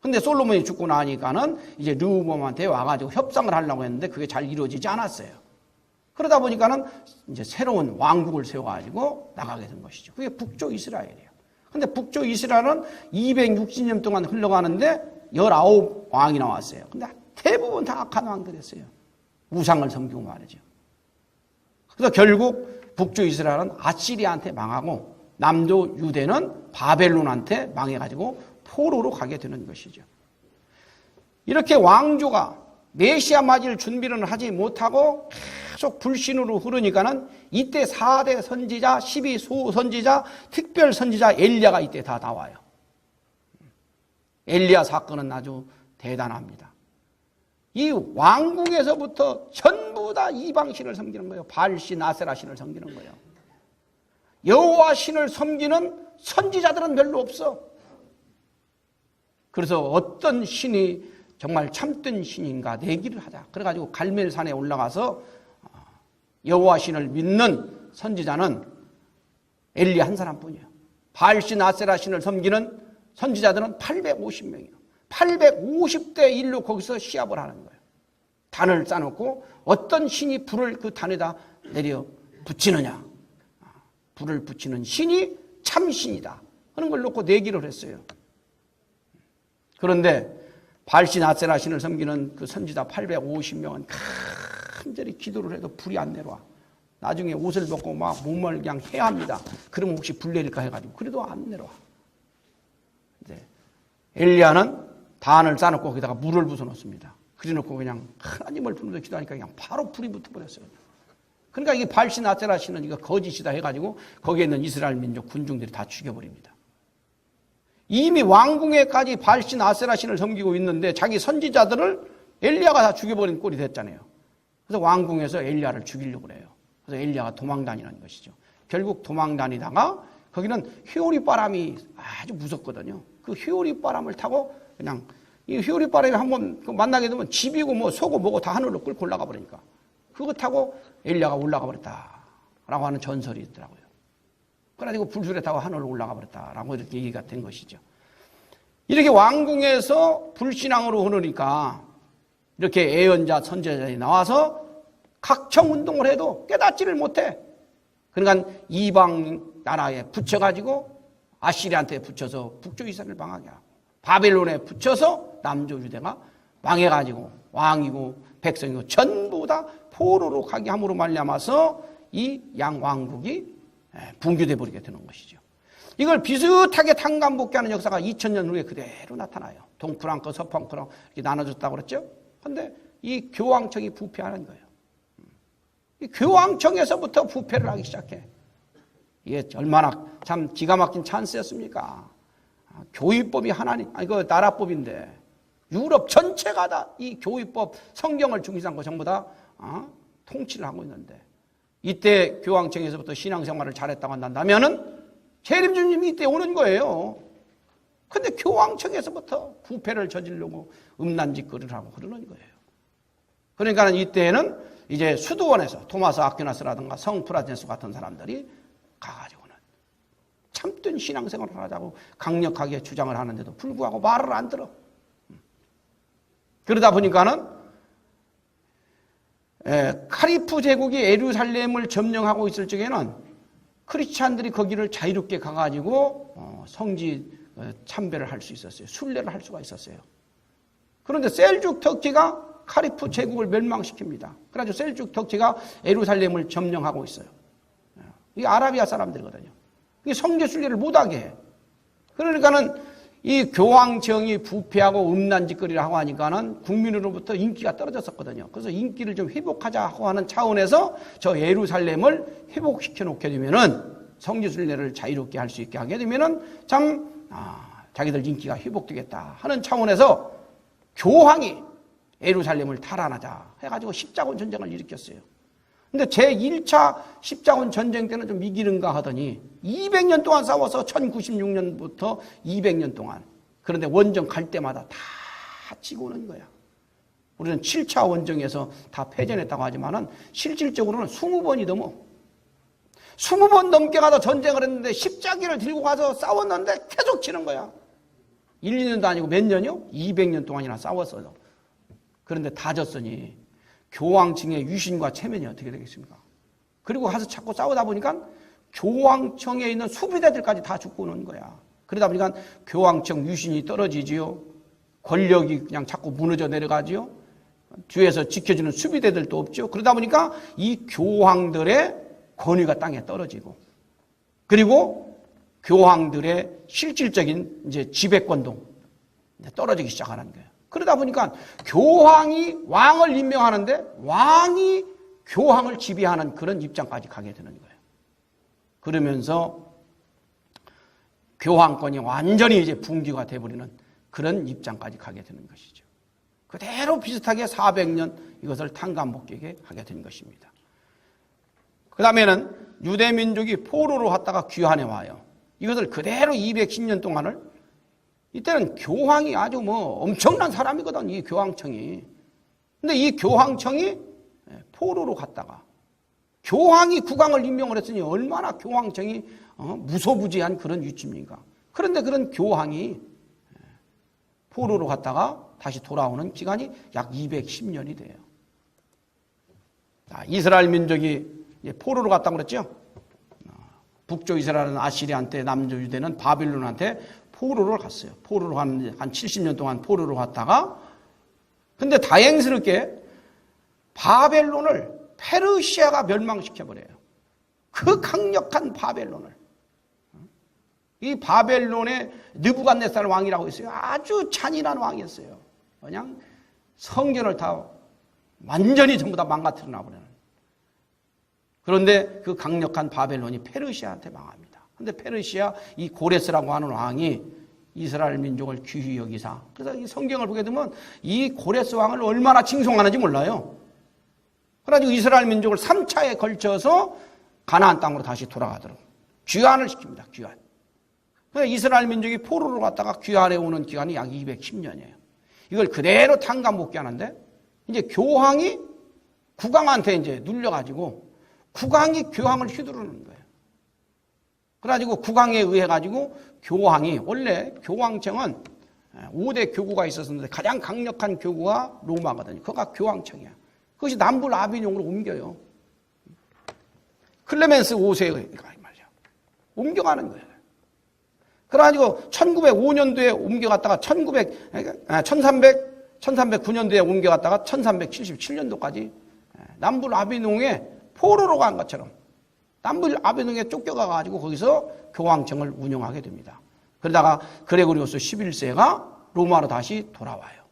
근데 솔로몬이 죽고 나니까는 이제 르호보암한테 와가지고 협상을 하려고 했는데 그게 잘 이루어지지 않았어요. 그러다 보니까는 이제 새로운 왕국을 세워가지고 나가게 된 것이죠. 그게 북조 이스라엘이에요. 근데 북조 이스라엘은 260년 동안 흘러가는데 19왕이 나왔어요. 근데 대부분 다 악한 왕들이었어요. 우상을 섬기고 말이죠. 그래서 결국 북조 이스라엘은 아시리아한테 망하고 남조 유대는 바벨론한테 망해가지고 포로로 가게 되는 것이죠. 이렇게 왕조가 메시아 맞이를 준비를 하지 못하고 계속 불신으로 흐르니까는 이때 4대 선지자, 12소 선지자, 특별 선지자 엘리야가 이때 다 나와요. 엘리야 사건은 아주 대단합니다. 이 왕궁에서부터 전부 다 이방신을 섬기는 거예요. 바알신, 아세라신을 섬기는 거예요. 여호와 신을 섬기는 선지자들은 별로 없어. 그래서 어떤 신이 정말 참된 신인가 내기를 하자. 그래가지고 갈멜산에 올라가서 여호와 신을 믿는 선지자는 엘리야 한 사람뿐이에요. 바알신, 아세라 신을 섬기는 선지자들은 850명이에요. 850대 1로 거기서 시합을 하는 거예요. 단을 쌓아놓고 어떤 신이 불을 그 단에다 내려 붙이느냐. 불을 붙이는 신이 참신이다 하는 걸 놓고 내기를 했어요. 그런데 바알신, 아세라 신을 섬기는 그 선지자 850명은 간절히 기도를 해도 불이 안 내려와. 나중에 옷을 벗고 막 몸을 그냥 해야 합니다. 그러면 혹시 불 내릴까 해가지고 그래도 안 내려와. 이제 엘리야는 단을 쌓아놓고 거기다가 물을 부숴놓습니다. 그래놓고 그냥 하나님을 부르면서 기도하니까 그냥 바로 불이 붙어버렸어요. 그러니까 이게 바알신, 아세라 신은 이거 거짓이다 해가지고 거기에 있는 이스라엘 민족 군중들이 다 죽여버립니다. 이미 왕궁에까지 바알신, 아세라 신을 섬기고 있는데 자기 선지자들을 엘리야가 다 죽여버린 꼴이 됐잖아요. 그래서 왕궁에서 엘리야를 죽이려고 그래요. 그래서 엘리야가 도망다니는 것이죠. 결국 도망다니다가 거기는 휘오리 바람이 아주 무섭거든요. 그 휘오리 바람을 타고 그냥 이 휘오리 바람이 한번 만나게 되면 집이고 뭐 소고 뭐고 다 하늘로 끌고 올라가 버리니까 그거 타고 엘리야가 올라가 버렸다라고 하는 전설이 있더라고요. 그래가지고 불술에 타고 하늘로 올라가 버렸다라고 이렇게 얘기가 된 것이죠. 이렇게 왕궁에서 불신앙으로 흐르니까 이렇게 예언자, 선지자들이 나와서 각청 운동을 해도 깨닫지를 못해. 그러니까 이방 나라에 붙여가지고 아시리한테 붙여서 북조 이스라엘을 망하게 하고 바벨론에 붙여서 남조 유대가 망해가지고 왕이고 백성이고 전부 다 포로로 가게 함으로 말미암아서 이 양왕국이 붕괴돼 버리게 되는 것이죠. 이걸 비슷하게 탕감복귀하는 역사가 2000년 후에 그대로 나타나요. 동프랑크, 서프랑크로 이렇게 나눠졌다고 그랬죠. 그런데 이 교황청이 부패하는 거예요. 이 교황청에서부터 부패를 하기 시작해. 이게 얼마나 참 기가 막힌 찬스였습니까? 교위법이 하나님, 그 나라법인데 유럽 전체가 다 이 교위법, 성경을 중심 삼고 전부 다 통치를 하고 있는데 이때 교황청에서부터 신앙생활을 잘했다고 한다면은 재림주님이 이때 오는 거예요. 근데 교황청에서부터 부패를 저지르고 음란짓거리를 하고 그러는 거예요. 그러니까 이때는 이제 수도원에서 토마스 아퀴나스라든가 성 프란체스 같은 사람들이 가가지고는 참된 신앙생활을 하자고 강력하게 주장을 하는데도 불구하고 말을 안 들어. 그러다 보니까는 카리프 제국이 예루살렘을 점령하고 있을 적에는 크리스찬들이 거기를 자유롭게 가가지고 성지 참배를 할 수 있었어요. 순례를 할 수가 있었어요. 그런데 셀죽 터키가 카리프 제국을 멸망시킵니다. 그래가지고 셀죽 터키가 예루살렘을 점령하고 있어요. 이게 아라비아 사람들이거든요. 이게 성지 순례를 못하게 해. 그러니까는 이 교황청이 부패하고 음란짓거리를 하고 하니까는 국민으로부터 인기가 떨어졌었거든요. 그래서 인기를 좀 회복하자고 하는 차원에서 저 예루살렘을 회복시켜 놓게 되면은 성지 순례를 자유롭게 할 수 있게 하게 되면은 참 자기들 인기가 회복되겠다 하는 차원에서 교황이 예루살렘을 탈환하자 해가지고 십자군 전쟁을 일으켰어요. 근데 제1차 십자군 전쟁 때는 좀 이기는가 하더니 200년 동안 싸워서 1096년부터 200년 동안. 그런데 원정 갈 때마다 다 지고 오는 거야. 우리는 7차 원정에서 다 패전했다고 하지만은 실질적으로는 20번이 넘어. 20번 넘게 가서 전쟁을 했는데 십자기를 들고 가서 싸웠는데 계속 치는 거야. 1, 2년도 아니고 몇 년이요? 200년 동안이나 싸웠어요. 그런데 다 졌으니 교황청의 유신과 체면이 어떻게 되겠습니까? 그리고 가서 자꾸 싸우다 보니까 교황청에 있는 수비대들까지 다 죽고 오는 거야. 그러다 보니까 교황청 유신이 떨어지지요. 권력이 그냥 자꾸 무너져 내려가지요. 뒤에서 지켜주는 수비대들도 없죠. 그러다 보니까 이 교황들의 권위가 땅에 떨어지고, 그리고 교황들의 실질적인 이제 지배권도 떨어지기 시작하는 거예요. 그러다 보니까 교황이 왕을 임명하는데 왕이 교황을 지배하는 그런 입장까지 가게 되는 거예요. 그러면서 교황권이 완전히 이제 붕괴가 돼버리는 그런 입장까지 가게 되는 것이죠. 그대로 비슷하게 400년 이것을 탄감복귀하게 하게 된 것입니다. 그 다음에는 유대민족이 포로로 갔다가 귀환해 와요. 이것을 그대로 210년 동안을, 이때는 교황이 아주 엄청난 사람이거든, 이 교황청이. 근데 이 교황청이 포로로 갔다가 교황이 국왕을 임명을 했으니 얼마나 교황청이 무소부지한 그런 위치입니까? 그런데 그런 교황이 포로로 갔다가 다시 돌아오는 기간이 약 210년이 돼요. 이스라엘 민족이 포로로 갔다고 그랬죠? 북쪽 이스라엘은 아시리한테, 남쪽 유대는 바빌론한테 포로를 갔어요. 포로로 한 70년 동안 포로로 갔다가, 근데 다행스럽게 바벨론을 페르시아가 멸망시켜버려요. 그 강력한 바벨론을. 이 바벨론의 느부갓네살 왕이라고 있어요. 아주 잔인한 왕이었어요. 그냥 성전을 다 완전히 전부 다 망가뜨려 놔버려요. 그런데 그 강력한 바벨론이 페르시아한테 망합니다. 근데 페르시아 이 고레스라고 하는 왕이 이스라엘 민족을 귀히 여기사, 그래서 이 성경을 보게 되면 이 고레스 왕을 얼마나 칭송하는지 몰라요. 그래가지고 이스라엘 민족을 3차에 걸쳐서 가나안 땅으로 다시 돌아가도록 귀환을 시킵니다. 귀환. 그래서 이스라엘 민족이 포로로 갔다가 귀환해 오는 기간이 약 210년이에요. 이걸 그대로 탄감복귀하는데 이제 교황이 국왕한테 이제 눌려가지고 국왕이 교황을 휘두르는 거예요. 그래가지고 국왕에 의해 가지고 교황이, 원래 교황청은 5대 교구가 있었는데 가장 강력한 교구가 로마거든요. 그거가 교황청이야. 그것이 남부 아비뇽으로 옮겨요. 클레멘스 5세가 말이야. 옮겨가는 거예요. 그래가지고 1905년도에 옮겨갔다가 1309년도에 옮겨갔다가 1377년도까지 남부 아비뇽에 포로로 간 것처럼 남부 아비뇽에 쫓겨가가지고 거기서 교황청을 운영하게 됩니다. 그러다가 그레고리오스 11세가 로마로 다시 돌아와요.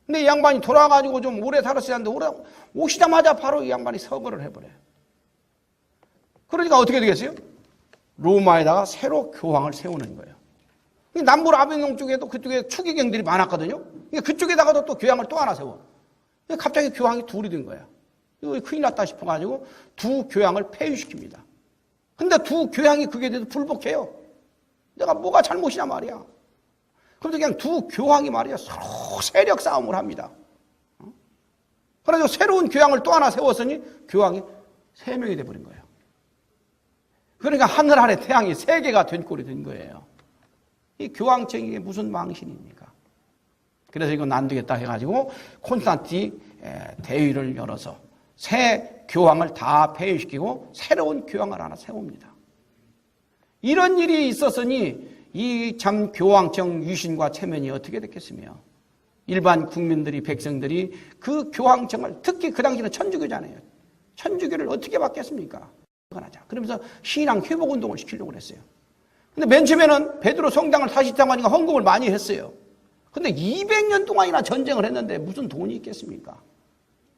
근데 이 양반이 돌아와가지고 좀 오래 살았어야 하는데 오래 오시자마자 바로 이 양반이 서거를 해버려요. 그러니까 어떻게 되겠어요? 로마에다가 새로 교황을 세우는 거예요. 남부 아비뇽 쪽에도 그쪽에 추기경들이 많았거든요. 그쪽에다가도 또 교황을 또 하나 세워. 갑자기 교황이 둘이 된 거야. 이거 큰일 났다 싶어가지고 두 교황을 폐위시킵니다. 근데 두 교황이 그게 대해서 불복해요. 내가 뭐가 잘못이냐 말이야. 그래서 그냥 두 교황이 말이야 서로 세력 싸움을 합니다. 그래서 새로운 교황을 또 하나 세웠으니 교황이 3명이 돼버린 거예요. 그러니까 하늘 아래 태양이 3개가 된 꼴이 된 거예요. 이 교황청이 무슨 망신입니까? 그래서 이건 안 되겠다 해가지고 콘스탄티 대회를 열어서 새 교황을 다 폐위시키고 새로운 교황을 하나 세웁니다. 이런 일이 있었으니 이 참 교황청 유신과 체면이 어떻게 됐겠으며 일반 국민들이 백성들이 그 교황청을 특히 그 당시는 천주교잖아요. 천주교를 어떻게 받겠습니까? 그러면서 신앙 회복 운동을 시키려고 그랬어요. 근데 맨 처음에는 베드로 성당을 다시 짓자고 헌금을 많이 했어요. 근데 200년 동안이나 전쟁을 했는데 무슨 돈이 있겠습니까?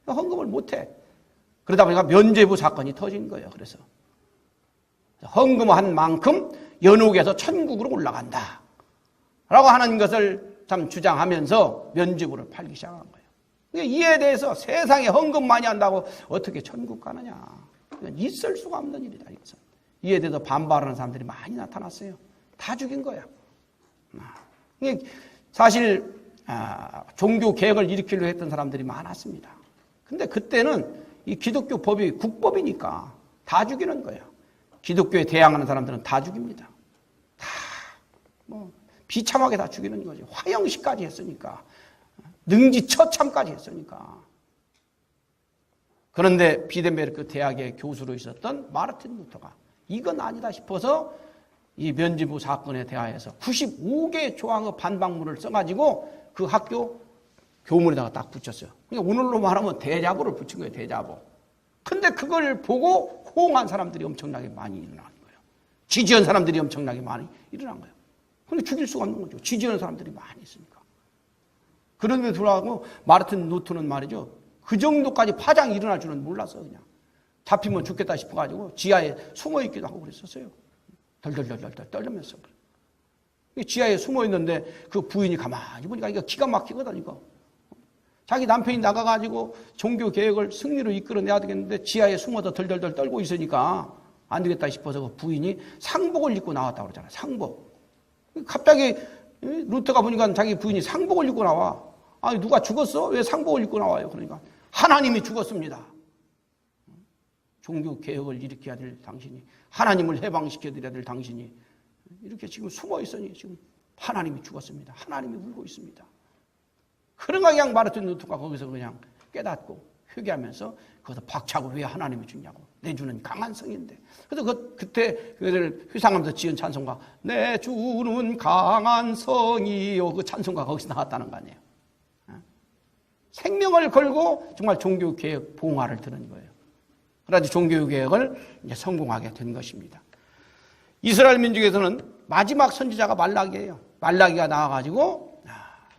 헌금을 못해. 그러다 보니까 면죄부 사건이 터진 거예요. 그래서 헌금한 만큼 연옥에서 천국으로 올라간다 라고 하는 것을 참 주장하면서 면죄부를 팔기 시작한 거예요. 이에 대해서 세상에 헌금 많이 한다고 어떻게 천국 가느냐. 있을 수가 없는 일이다. 이것은. 이에 대해서 반발하는 사람들이 많이 나타났어요. 다 죽인 거야. 사실 종교 개혁을 일으키려고 했던 사람들이 많았습니다. 근데 그때는 이 기독교 법이 국법이니까 다 죽이는 거예요. 기독교에 대항하는 사람들은 다 죽입니다. 다 비참하게 다 죽이는 거죠. 화형식까지 했으니까. 능지처참까지 했으니까. 그런데 비덴베르크 대학의 교수로 있었던 마르틴 루터가 이건 아니다 싶어서 이 면죄부 사건에 대하여서 95개의 조항의 반박문을 써가지고 그 학교 교문에다가 딱 붙였어요. 그러니까 오늘로 말하면 대자보를 붙인 거예요. 대자보. 근데 그걸 보고 호응한 사람들이 엄청나게 많이 일어난 거예요. 지지한 사람들이 엄청나게 많이 일어난 거예요. 근데 죽일 수가 없는 거죠. 지지하는 사람들이 많이 있으니까. 그런데 돌아가고 마르틴 루터는 말이죠. 그 정도까지 파장이 일어날 줄은 몰랐어. 그냥 잡히면 죽겠다 싶어가지고 지하에 숨어 있기도 하고 그랬었어요. 덜덜덜덜 떨면서. 지하에 숨어 있는데 그 부인이 가만히 보니까 이거 기가 막히거든 이거. 자기 남편이 나가가지고 종교 개혁을 승리로 이끌어내야 되겠는데 지하에 숨어서 덜덜덜 떨고 있으니까 안 되겠다 싶어서 그 부인이 상복을 입고 나왔다고 그러잖아요. 상복. 갑자기 루터가 보니까 자기 부인이 상복을 입고 나와. 아니 누가 죽었어? 왜 상복을 입고 나와요? 그러니까 하나님이 죽었습니다. 종교 개혁을 일으켜야 될 당신이, 하나님을 해방시켜야 될 당신이 이렇게 지금 숨어 있으니 지금 하나님이 죽었습니다. 하나님이 울고 있습니다. 그런가 그냥 마르틴 루터가 거기서 그냥 깨닫고 회개하면서 거기서 박차고 왜 하나님이 죽냐고. 내 주는 강한 성인데. 그래서 그때 그를 회상하면서 지은 찬송가 내 주는 강한 성이요. 그 찬송가 거기서 나왔다는 거 아니에요. 생명을 걸고 정말 종교개혁 봉화를 드는 거예요. 그래서 종교개혁을 이제 성공하게 된 것입니다. 이스라엘 민족에서는 마지막 선지자가 말라기예요. 말라기가 나와가지고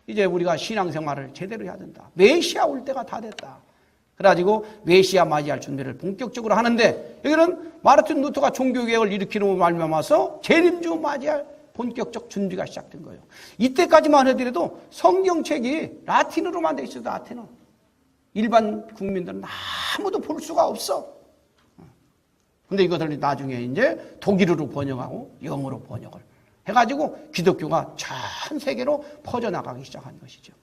이제 우리가 신앙생활을 제대로 해야 된다. 메시아 올 때가 다 됐다. 그래가지고 메시아 맞이할 준비를 본격적으로 하는데 여기는 마르틴 루터가 종교개혁을 일으키는 말미암아서 재림주 맞이할 본격적 준비가 시작된 거예요. 이때까지만 해더라도 성경책이 라틴어로만 돼 있어도 라틴어. 일반 국민들은 아무도 볼 수가 없어. 근데 이것을 나중에 이제 독일어로 번역하고 영어로 번역을 해가지고 기독교가 전 세계로 퍼져나가기 시작한 것이죠.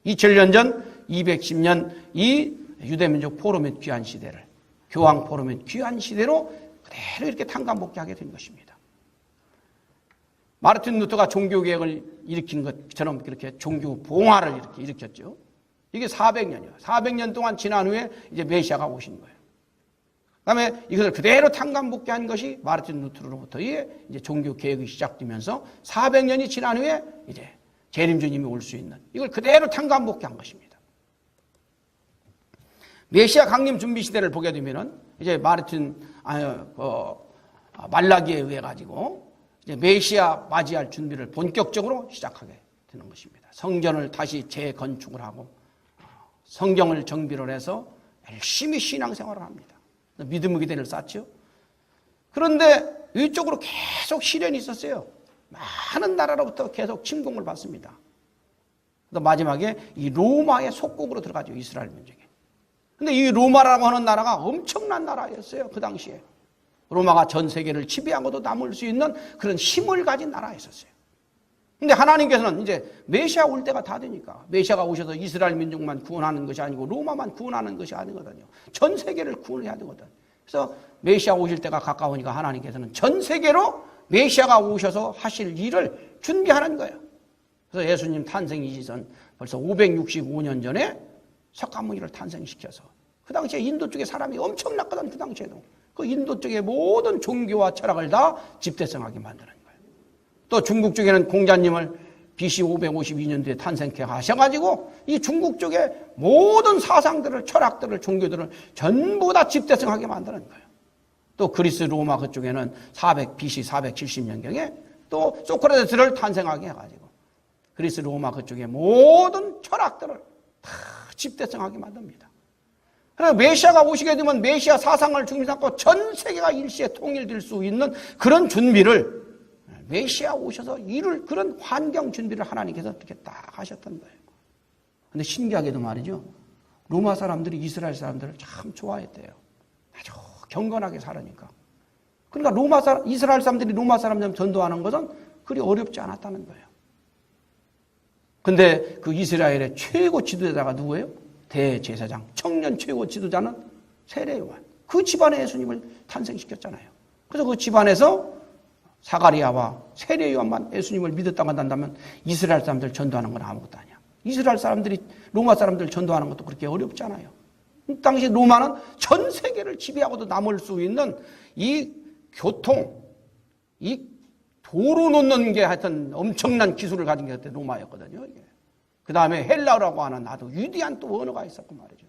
2000년 전 210년 이 유대민족 포로 및 귀환 시대를 교황 포로 및 귀환 시대로 그대로 이렇게 탕감복귀하게 된 것입니다. 마르틴 루터가 종교개혁을 일으킨 것처럼 그렇게 종교 봉화를 이렇게 일으켰죠. 이게 400년이에요. 400년 동안 지난 후에 이제 메시아가 오신 거예요. 그 다음에 이것을 그대로 탕감복귀한 것이 마르틴 루터로부터의 이제 종교개혁이 시작되면서 400년이 지난 후에 이제 재림주님이 올 수 있는 이걸 그대로 탕감복귀한 것입니다. 메시아 강림 준비 시대를 보게 되면은 이제 말라기에 의해 가지고 이제 메시아 맞이할 준비를 본격적으로 시작하게 되는 것입니다. 성전을 다시 재건축을 하고 성경을 정비를 해서 열심히 신앙생활을 합니다. 믿음의 기대를 쌓죠. 그런데 이쪽으로 계속 시련이 있었어요. 많은 나라로부터 계속 침공을 받습니다. 또 마지막에 이 로마의 속국으로 들어가죠. 이스라엘 민족이. 근데 이 로마라고 하는 나라가 엄청난 나라였어요. 그 당시에. 로마가 전 세계를 지배하고도 남을 수 있는 그런 힘을 가진 나라였었어요. 근데 하나님께서는 이제 메시아 올 때가 다 되니까 메시아가 오셔서 이스라엘 민족만 구원하는 것이 아니고 로마만 구원하는 것이 아니거든요. 전 세계를 구원해야 되거든. 그래서 메시아 오실 때가 가까우니까 하나님께서는 전 세계로 메시아가 오셔서 하실 일을 준비하는 거예요. 그래서 예수님 탄생이기 전 벌써 565년 전에 석가모니를 탄생시켜서 그 당시에 인도 쪽에 사람이 엄청났거든. 그 당시에도. 그 인도 쪽의 모든 종교와 철학을 다 집대성하게 만드는 거예요. 또 중국 쪽에는 공자님을 BC 552년도에 탄생케 하셔가지고 이 중국 쪽의 모든 사상들을, 철학들을, 종교들을 전부 다 집대성하게 만드는 거예요. 또 그리스 로마 그쪽에는 BC 470년경에 또 소크라테스를 탄생하게 해가지고 그리스 로마 그쪽의 모든 철학들을 다 집대성하게 만듭니다. 그래서 메시아가 오시게 되면 메시아 사상을 중심 삼고 전 세계가 일시에 통일될 수 있는 그런 준비를 메시아 오셔서 이룰 그런 환경 준비를 하나님께서 이렇게 딱 하셨던 거예요. 근데 신기하게도 말이죠. 로마 사람들이 이스라엘 사람들을 참 좋아했대요. 아주 경건하게 살으니까. 그러니까 이스라엘 사람들이 로마 사람들 전도하는 것은 그리 어렵지 않았다는 거예요. 근데 그 이스라엘의 최고 지도자가 누구예요? 대제사장, 청년 최고 지도자는 세례요한. 그 집안에 예수님을 탄생시켰잖아요. 그래서 그 집안에서 사가리아와 세례요한만 예수님을 믿었다고 한다면 이스라엘 사람들 전도하는 건 아무것도 아니야. 이스라엘 사람들이 로마 사람들 전도하는 것도 그렇게 어렵지 않아요. 당시 로마는 전 세계를 지배하고도 남을 수 있는 이 교통, 이 도로 놓는 게 하여튼 엄청난 기술을 가진 게 그때 로마였거든요. 그 다음에 헬라어라고 하는 아주 위대한 또 언어가 있었고 말이죠.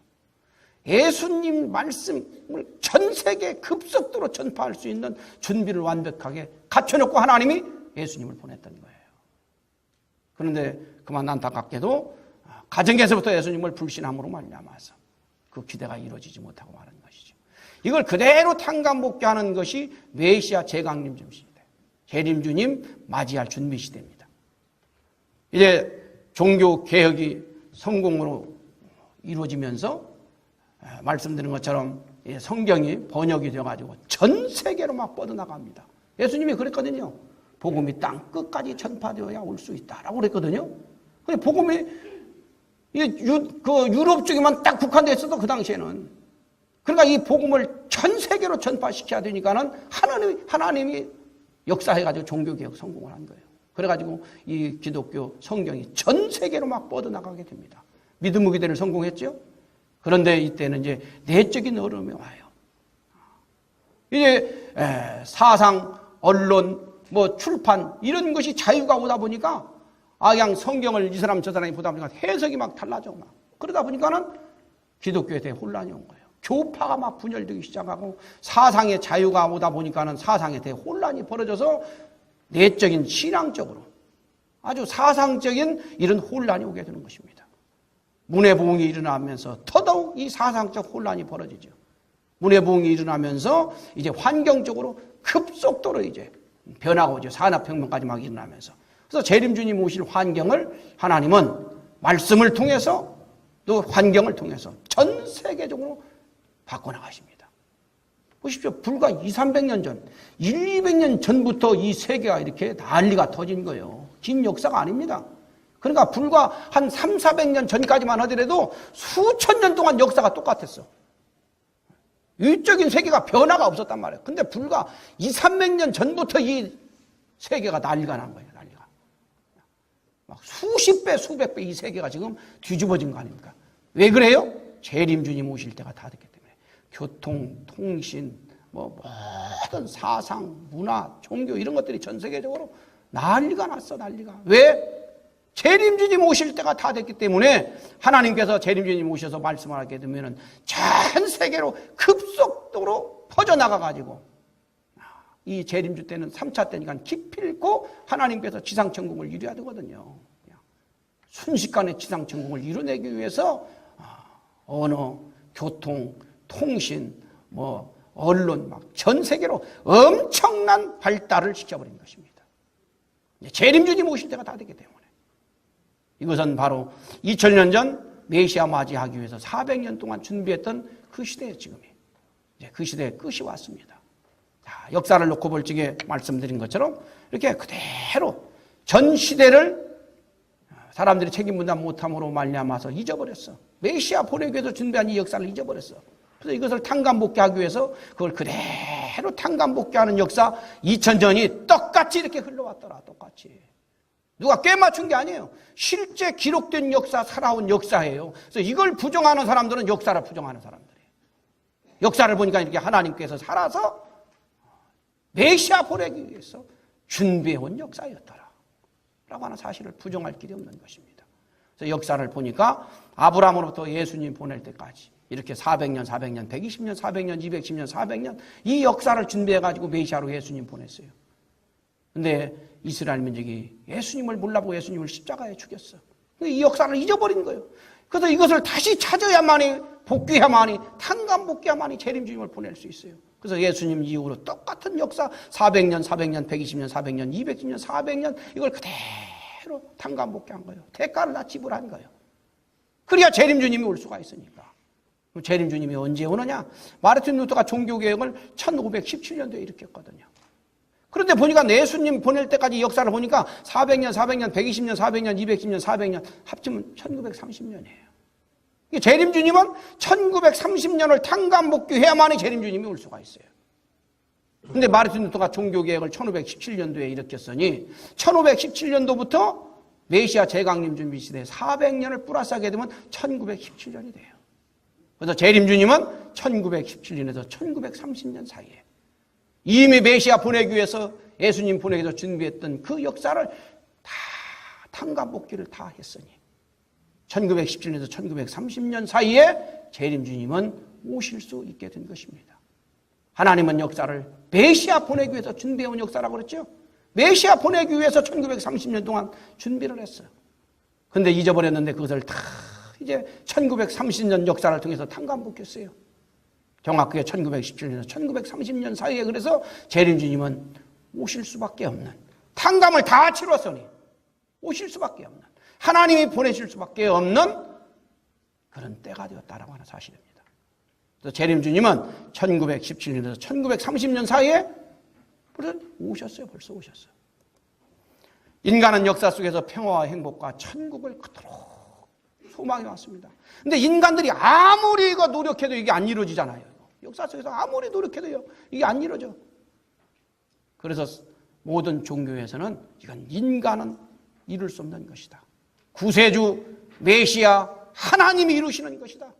예수님 말씀을 전 세계에 급속도로 전파할 수 있는 준비를 완벽하게 갖춰놓고 하나님이 예수님을 보냈던 거예요. 그런데 그만 안타깝게도 가정에서부터 예수님을 불신함으로 말미암아서 그 기대가 이루어지지 못하고 마는 것이죠. 이걸 그대로 탕감복귀하는 것이 메시아 재강림 시대, 재림주님 맞이할 준비 시대입니다. 이제 종교 개혁이 성공으로 이루어지면서 말씀드린 것처럼 성경이 번역이 되어가지고 전 세계로 막 뻗어나갑니다. 예수님이 그랬거든요. 복음이 땅 끝까지 전파되어야 올 수 있다라고 그랬거든요. 근데 복음이 유럽 쪽에만 딱 국한되어 있어도 그 당시에는. 그러니까 이 복음을 전 세계로 전파시켜야 되니까는 하나님이 역사해가지고 종교개혁 성공을 한 거예요. 그래가지고 이 기독교 성경이 전 세계로 막 뻗어나가게 됩니다. 믿음의 기대를 성공했죠. 그런데 이때는 이제 내적인 어려움이 와요. 이제 사상, 언론, 출판 이런 것이 자유가 오다 보니까 그냥 성경을 이 사람 저 사람이 보다 보니까 해석이 막 달라져 막. 그러다 보니까는 기독교에 대해 혼란이 온 거예요. 교파가 막 분열되기 시작하고 사상의 자유가 오다 보니까는 사상에 대해 혼란이 벌어져서 내적인 신앙적으로 아주 사상적인 이런 혼란이 오게 되는 것입니다. 문해부흥이 일어나면서 더더욱 이 사상적 혼란이 벌어지죠. 문해부흥이 일어나면서 이제 환경적으로 급속도로 이제 변화가 오죠. 산업혁명까지 막 일어나면서. 그래서 재림주님 오실 환경을 하나님은 말씀을 통해서 또 환경을 통해서 전 세계적으로 바꿔나가십니다. 보십시오. 불과 200-300년 전, 100-200년 전부터 이 세계가 이렇게 난리가 터진 거예요. 긴 역사가 아닙니다. 그러니까 불과 한 300-400년 전까지만 하더라도 수천 년 동안 역사가 똑같았어. 일적인 세계가 변화가 없었단 말이에요. 근데 불과 200-300년 전부터 이 세계가 난리가 난 거예요. 난리가. 막 수십 배, 수백 배 이 세계가 지금 뒤집어진 거 아닙니까? 왜 그래요? 재림주님 오실 때가 다 됐기 때문에. 교통, 통신, 모든 사상, 문화, 종교 이런 것들이 전 세계적으로 난리가 났어, 난리가. 왜? 재림주님 오실 때가 다 됐기 때문에 하나님께서 재림주님 오셔서 말씀을 하게 되면 전 세계로 급속도로 퍼져나가가지고 이 재림주 때는 3차 때니까 기필코 하나님께서 지상천국을 이루어야 되거든요. 순식간에 지상천국을 이루어내기 위해서 언어, 교통, 통신, 언론 막 전 세계로 엄청난 발달을 시켜버린 것입니다. 재림주님 오실 때가 다 되기 때문에. 이것은 바로 2000년 전 메시아 맞이하기 위해서 400년 동안 준비했던 그 시대예요, 지금이. 이제 그 시대의 끝이 왔습니다. 자, 역사를 놓고 볼 적에 말씀드린 것처럼 이렇게 그대로 전 시대를 사람들이 책임 분담 못함으로 말미암아서 잊어버렸어. 메시아 보내기 위해서 준비한 이 역사를 잊어버렸어. 그래서 이것을 탕감복귀하기 위해서 그걸 그대로 탕감복귀하는 역사 2000년이 똑같이 이렇게 흘러왔더라. 똑같이. 누가 꿰맞춘 게 아니에요. 실제 기록된 역사, 살아온 역사예요. 그래서 이걸 부정하는 사람들은 역사를 부정하는 사람들이에요. 역사를 보니까 이렇게 하나님께서 살아서 메시아 보내기 위해서 준비해온 역사였더라 라고 하는 사실을 부정할 길이 없는 것입니다. 그래서 역사를 보니까 아브라함으로부터 예수님 보낼 때까지 이렇게 400년, 120년, 400년, 210년, 400년 이 역사를 준비해가지고 메시아로 예수님 보냈어요. 근데 이스라엘 민족이 예수님을 몰라보고 예수님을 십자가에 죽였어. 이 역사를 잊어버린 거예요. 그래서 이것을 다시 찾아야만이 복귀해야만이 탕감복귀해야만이 재림주님을 보낼 수 있어요. 그래서 예수님 이후로 똑같은 역사 400년, 120년, 400년, 210년, 400년 이걸 그대로 탕감복귀한 거예요. 대가를 다 지불한 거예요. 그래야 재림주님이 올 수가 있으니까. 재림주님이 언제 오느냐? 마르틴 루터가 종교개혁을 1517년도에 일으켰거든요. 그런데 보니까 예수님 보낼 때까지 역사를 보니까 400년, 120년, 400년, 210년, 400년 합치면 1930년이에요. 재림주님은 1930년을 탕감복귀해야만이 재림주님이 올 수가 있어요. 그런데 마르틴 루터가 종교개혁을 1517년도에 일으켰으니 1517년도부터 메시아 재강림 준비 시대에 400년을 플러스하게 되면 1917년이 돼요. 그래서 재림주님은 1917년에서 1930년 사이에 이미 메시아 보내기 위해서 예수님 보내기 위해서 준비했던 그 역사를 다 탕감복귀를 다 했으니 1917년에서 1930년 사이에 재림주님은 오실 수 있게 된 것입니다. 하나님은 역사를 메시아 보내기 위해서 준비해온 역사라고 그랬죠. 메시아 보내기 위해서 1930년 동안 준비를 했어요. 그런데 잊어버렸는데 그것을 다 이제 1930년 역사를 통해서 탕감복귀했어요. 정확하게 1917년에서 1930년 사이에 그래서 재림주님은 오실 수밖에 없는 탕감을 다 치렀으니 오실 수밖에 없는 하나님이 보내실 수밖에 없는 그런 때가 되었다라고 하는 사실입니다. 그래서 재림주님은 1917년에서 1930년 사이에 벌써 오셨어요. 벌써 오셨어요. 인간은 역사 속에서 평화와 행복과 천국을 그토록 소망해 왔습니다. 근데 인간들이 아무리 이거 노력해도 이게 안 이루어지잖아요. 역사 속에서 아무리 노력해도요, 이게 안 이루어져. 그래서 모든 종교에서는 이건 인간은 이룰 수 없는 것이다. 구세주, 메시아, 하나님이 이루시는 것이다.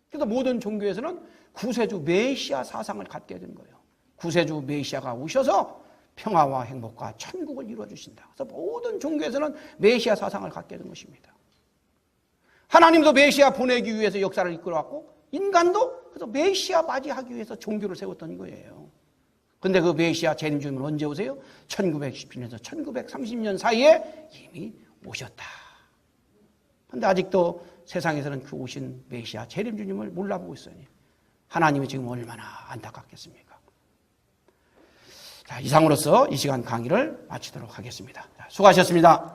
그래서 모든 종교에서는 구세주, 메시아 사상을 갖게 된 거예요. 구세주, 메시아가 오셔서 평화와 행복과 천국을 이루어주신다. 그래서 모든 종교에서는 메시아 사상을 갖게 된 것입니다. 하나님도 메시아 보내기 위해서 역사를 이끌어왔고 인간도 그래서 메시아 맞이하기 위해서 종교를 세웠던 거예요. 그런데 그 메시아 재림주님은 언제 오세요? 1917년에서 1930년 사이에 이미 오셨다. 그런데 아직도 세상에서는 그 오신 메시아 재림주님을 몰라보고 있으니 하나님이 지금 얼마나 안타깝겠습니까? 자, 이상으로서 이 시간 강의를 마치도록 하겠습니다. 수고하셨습니다.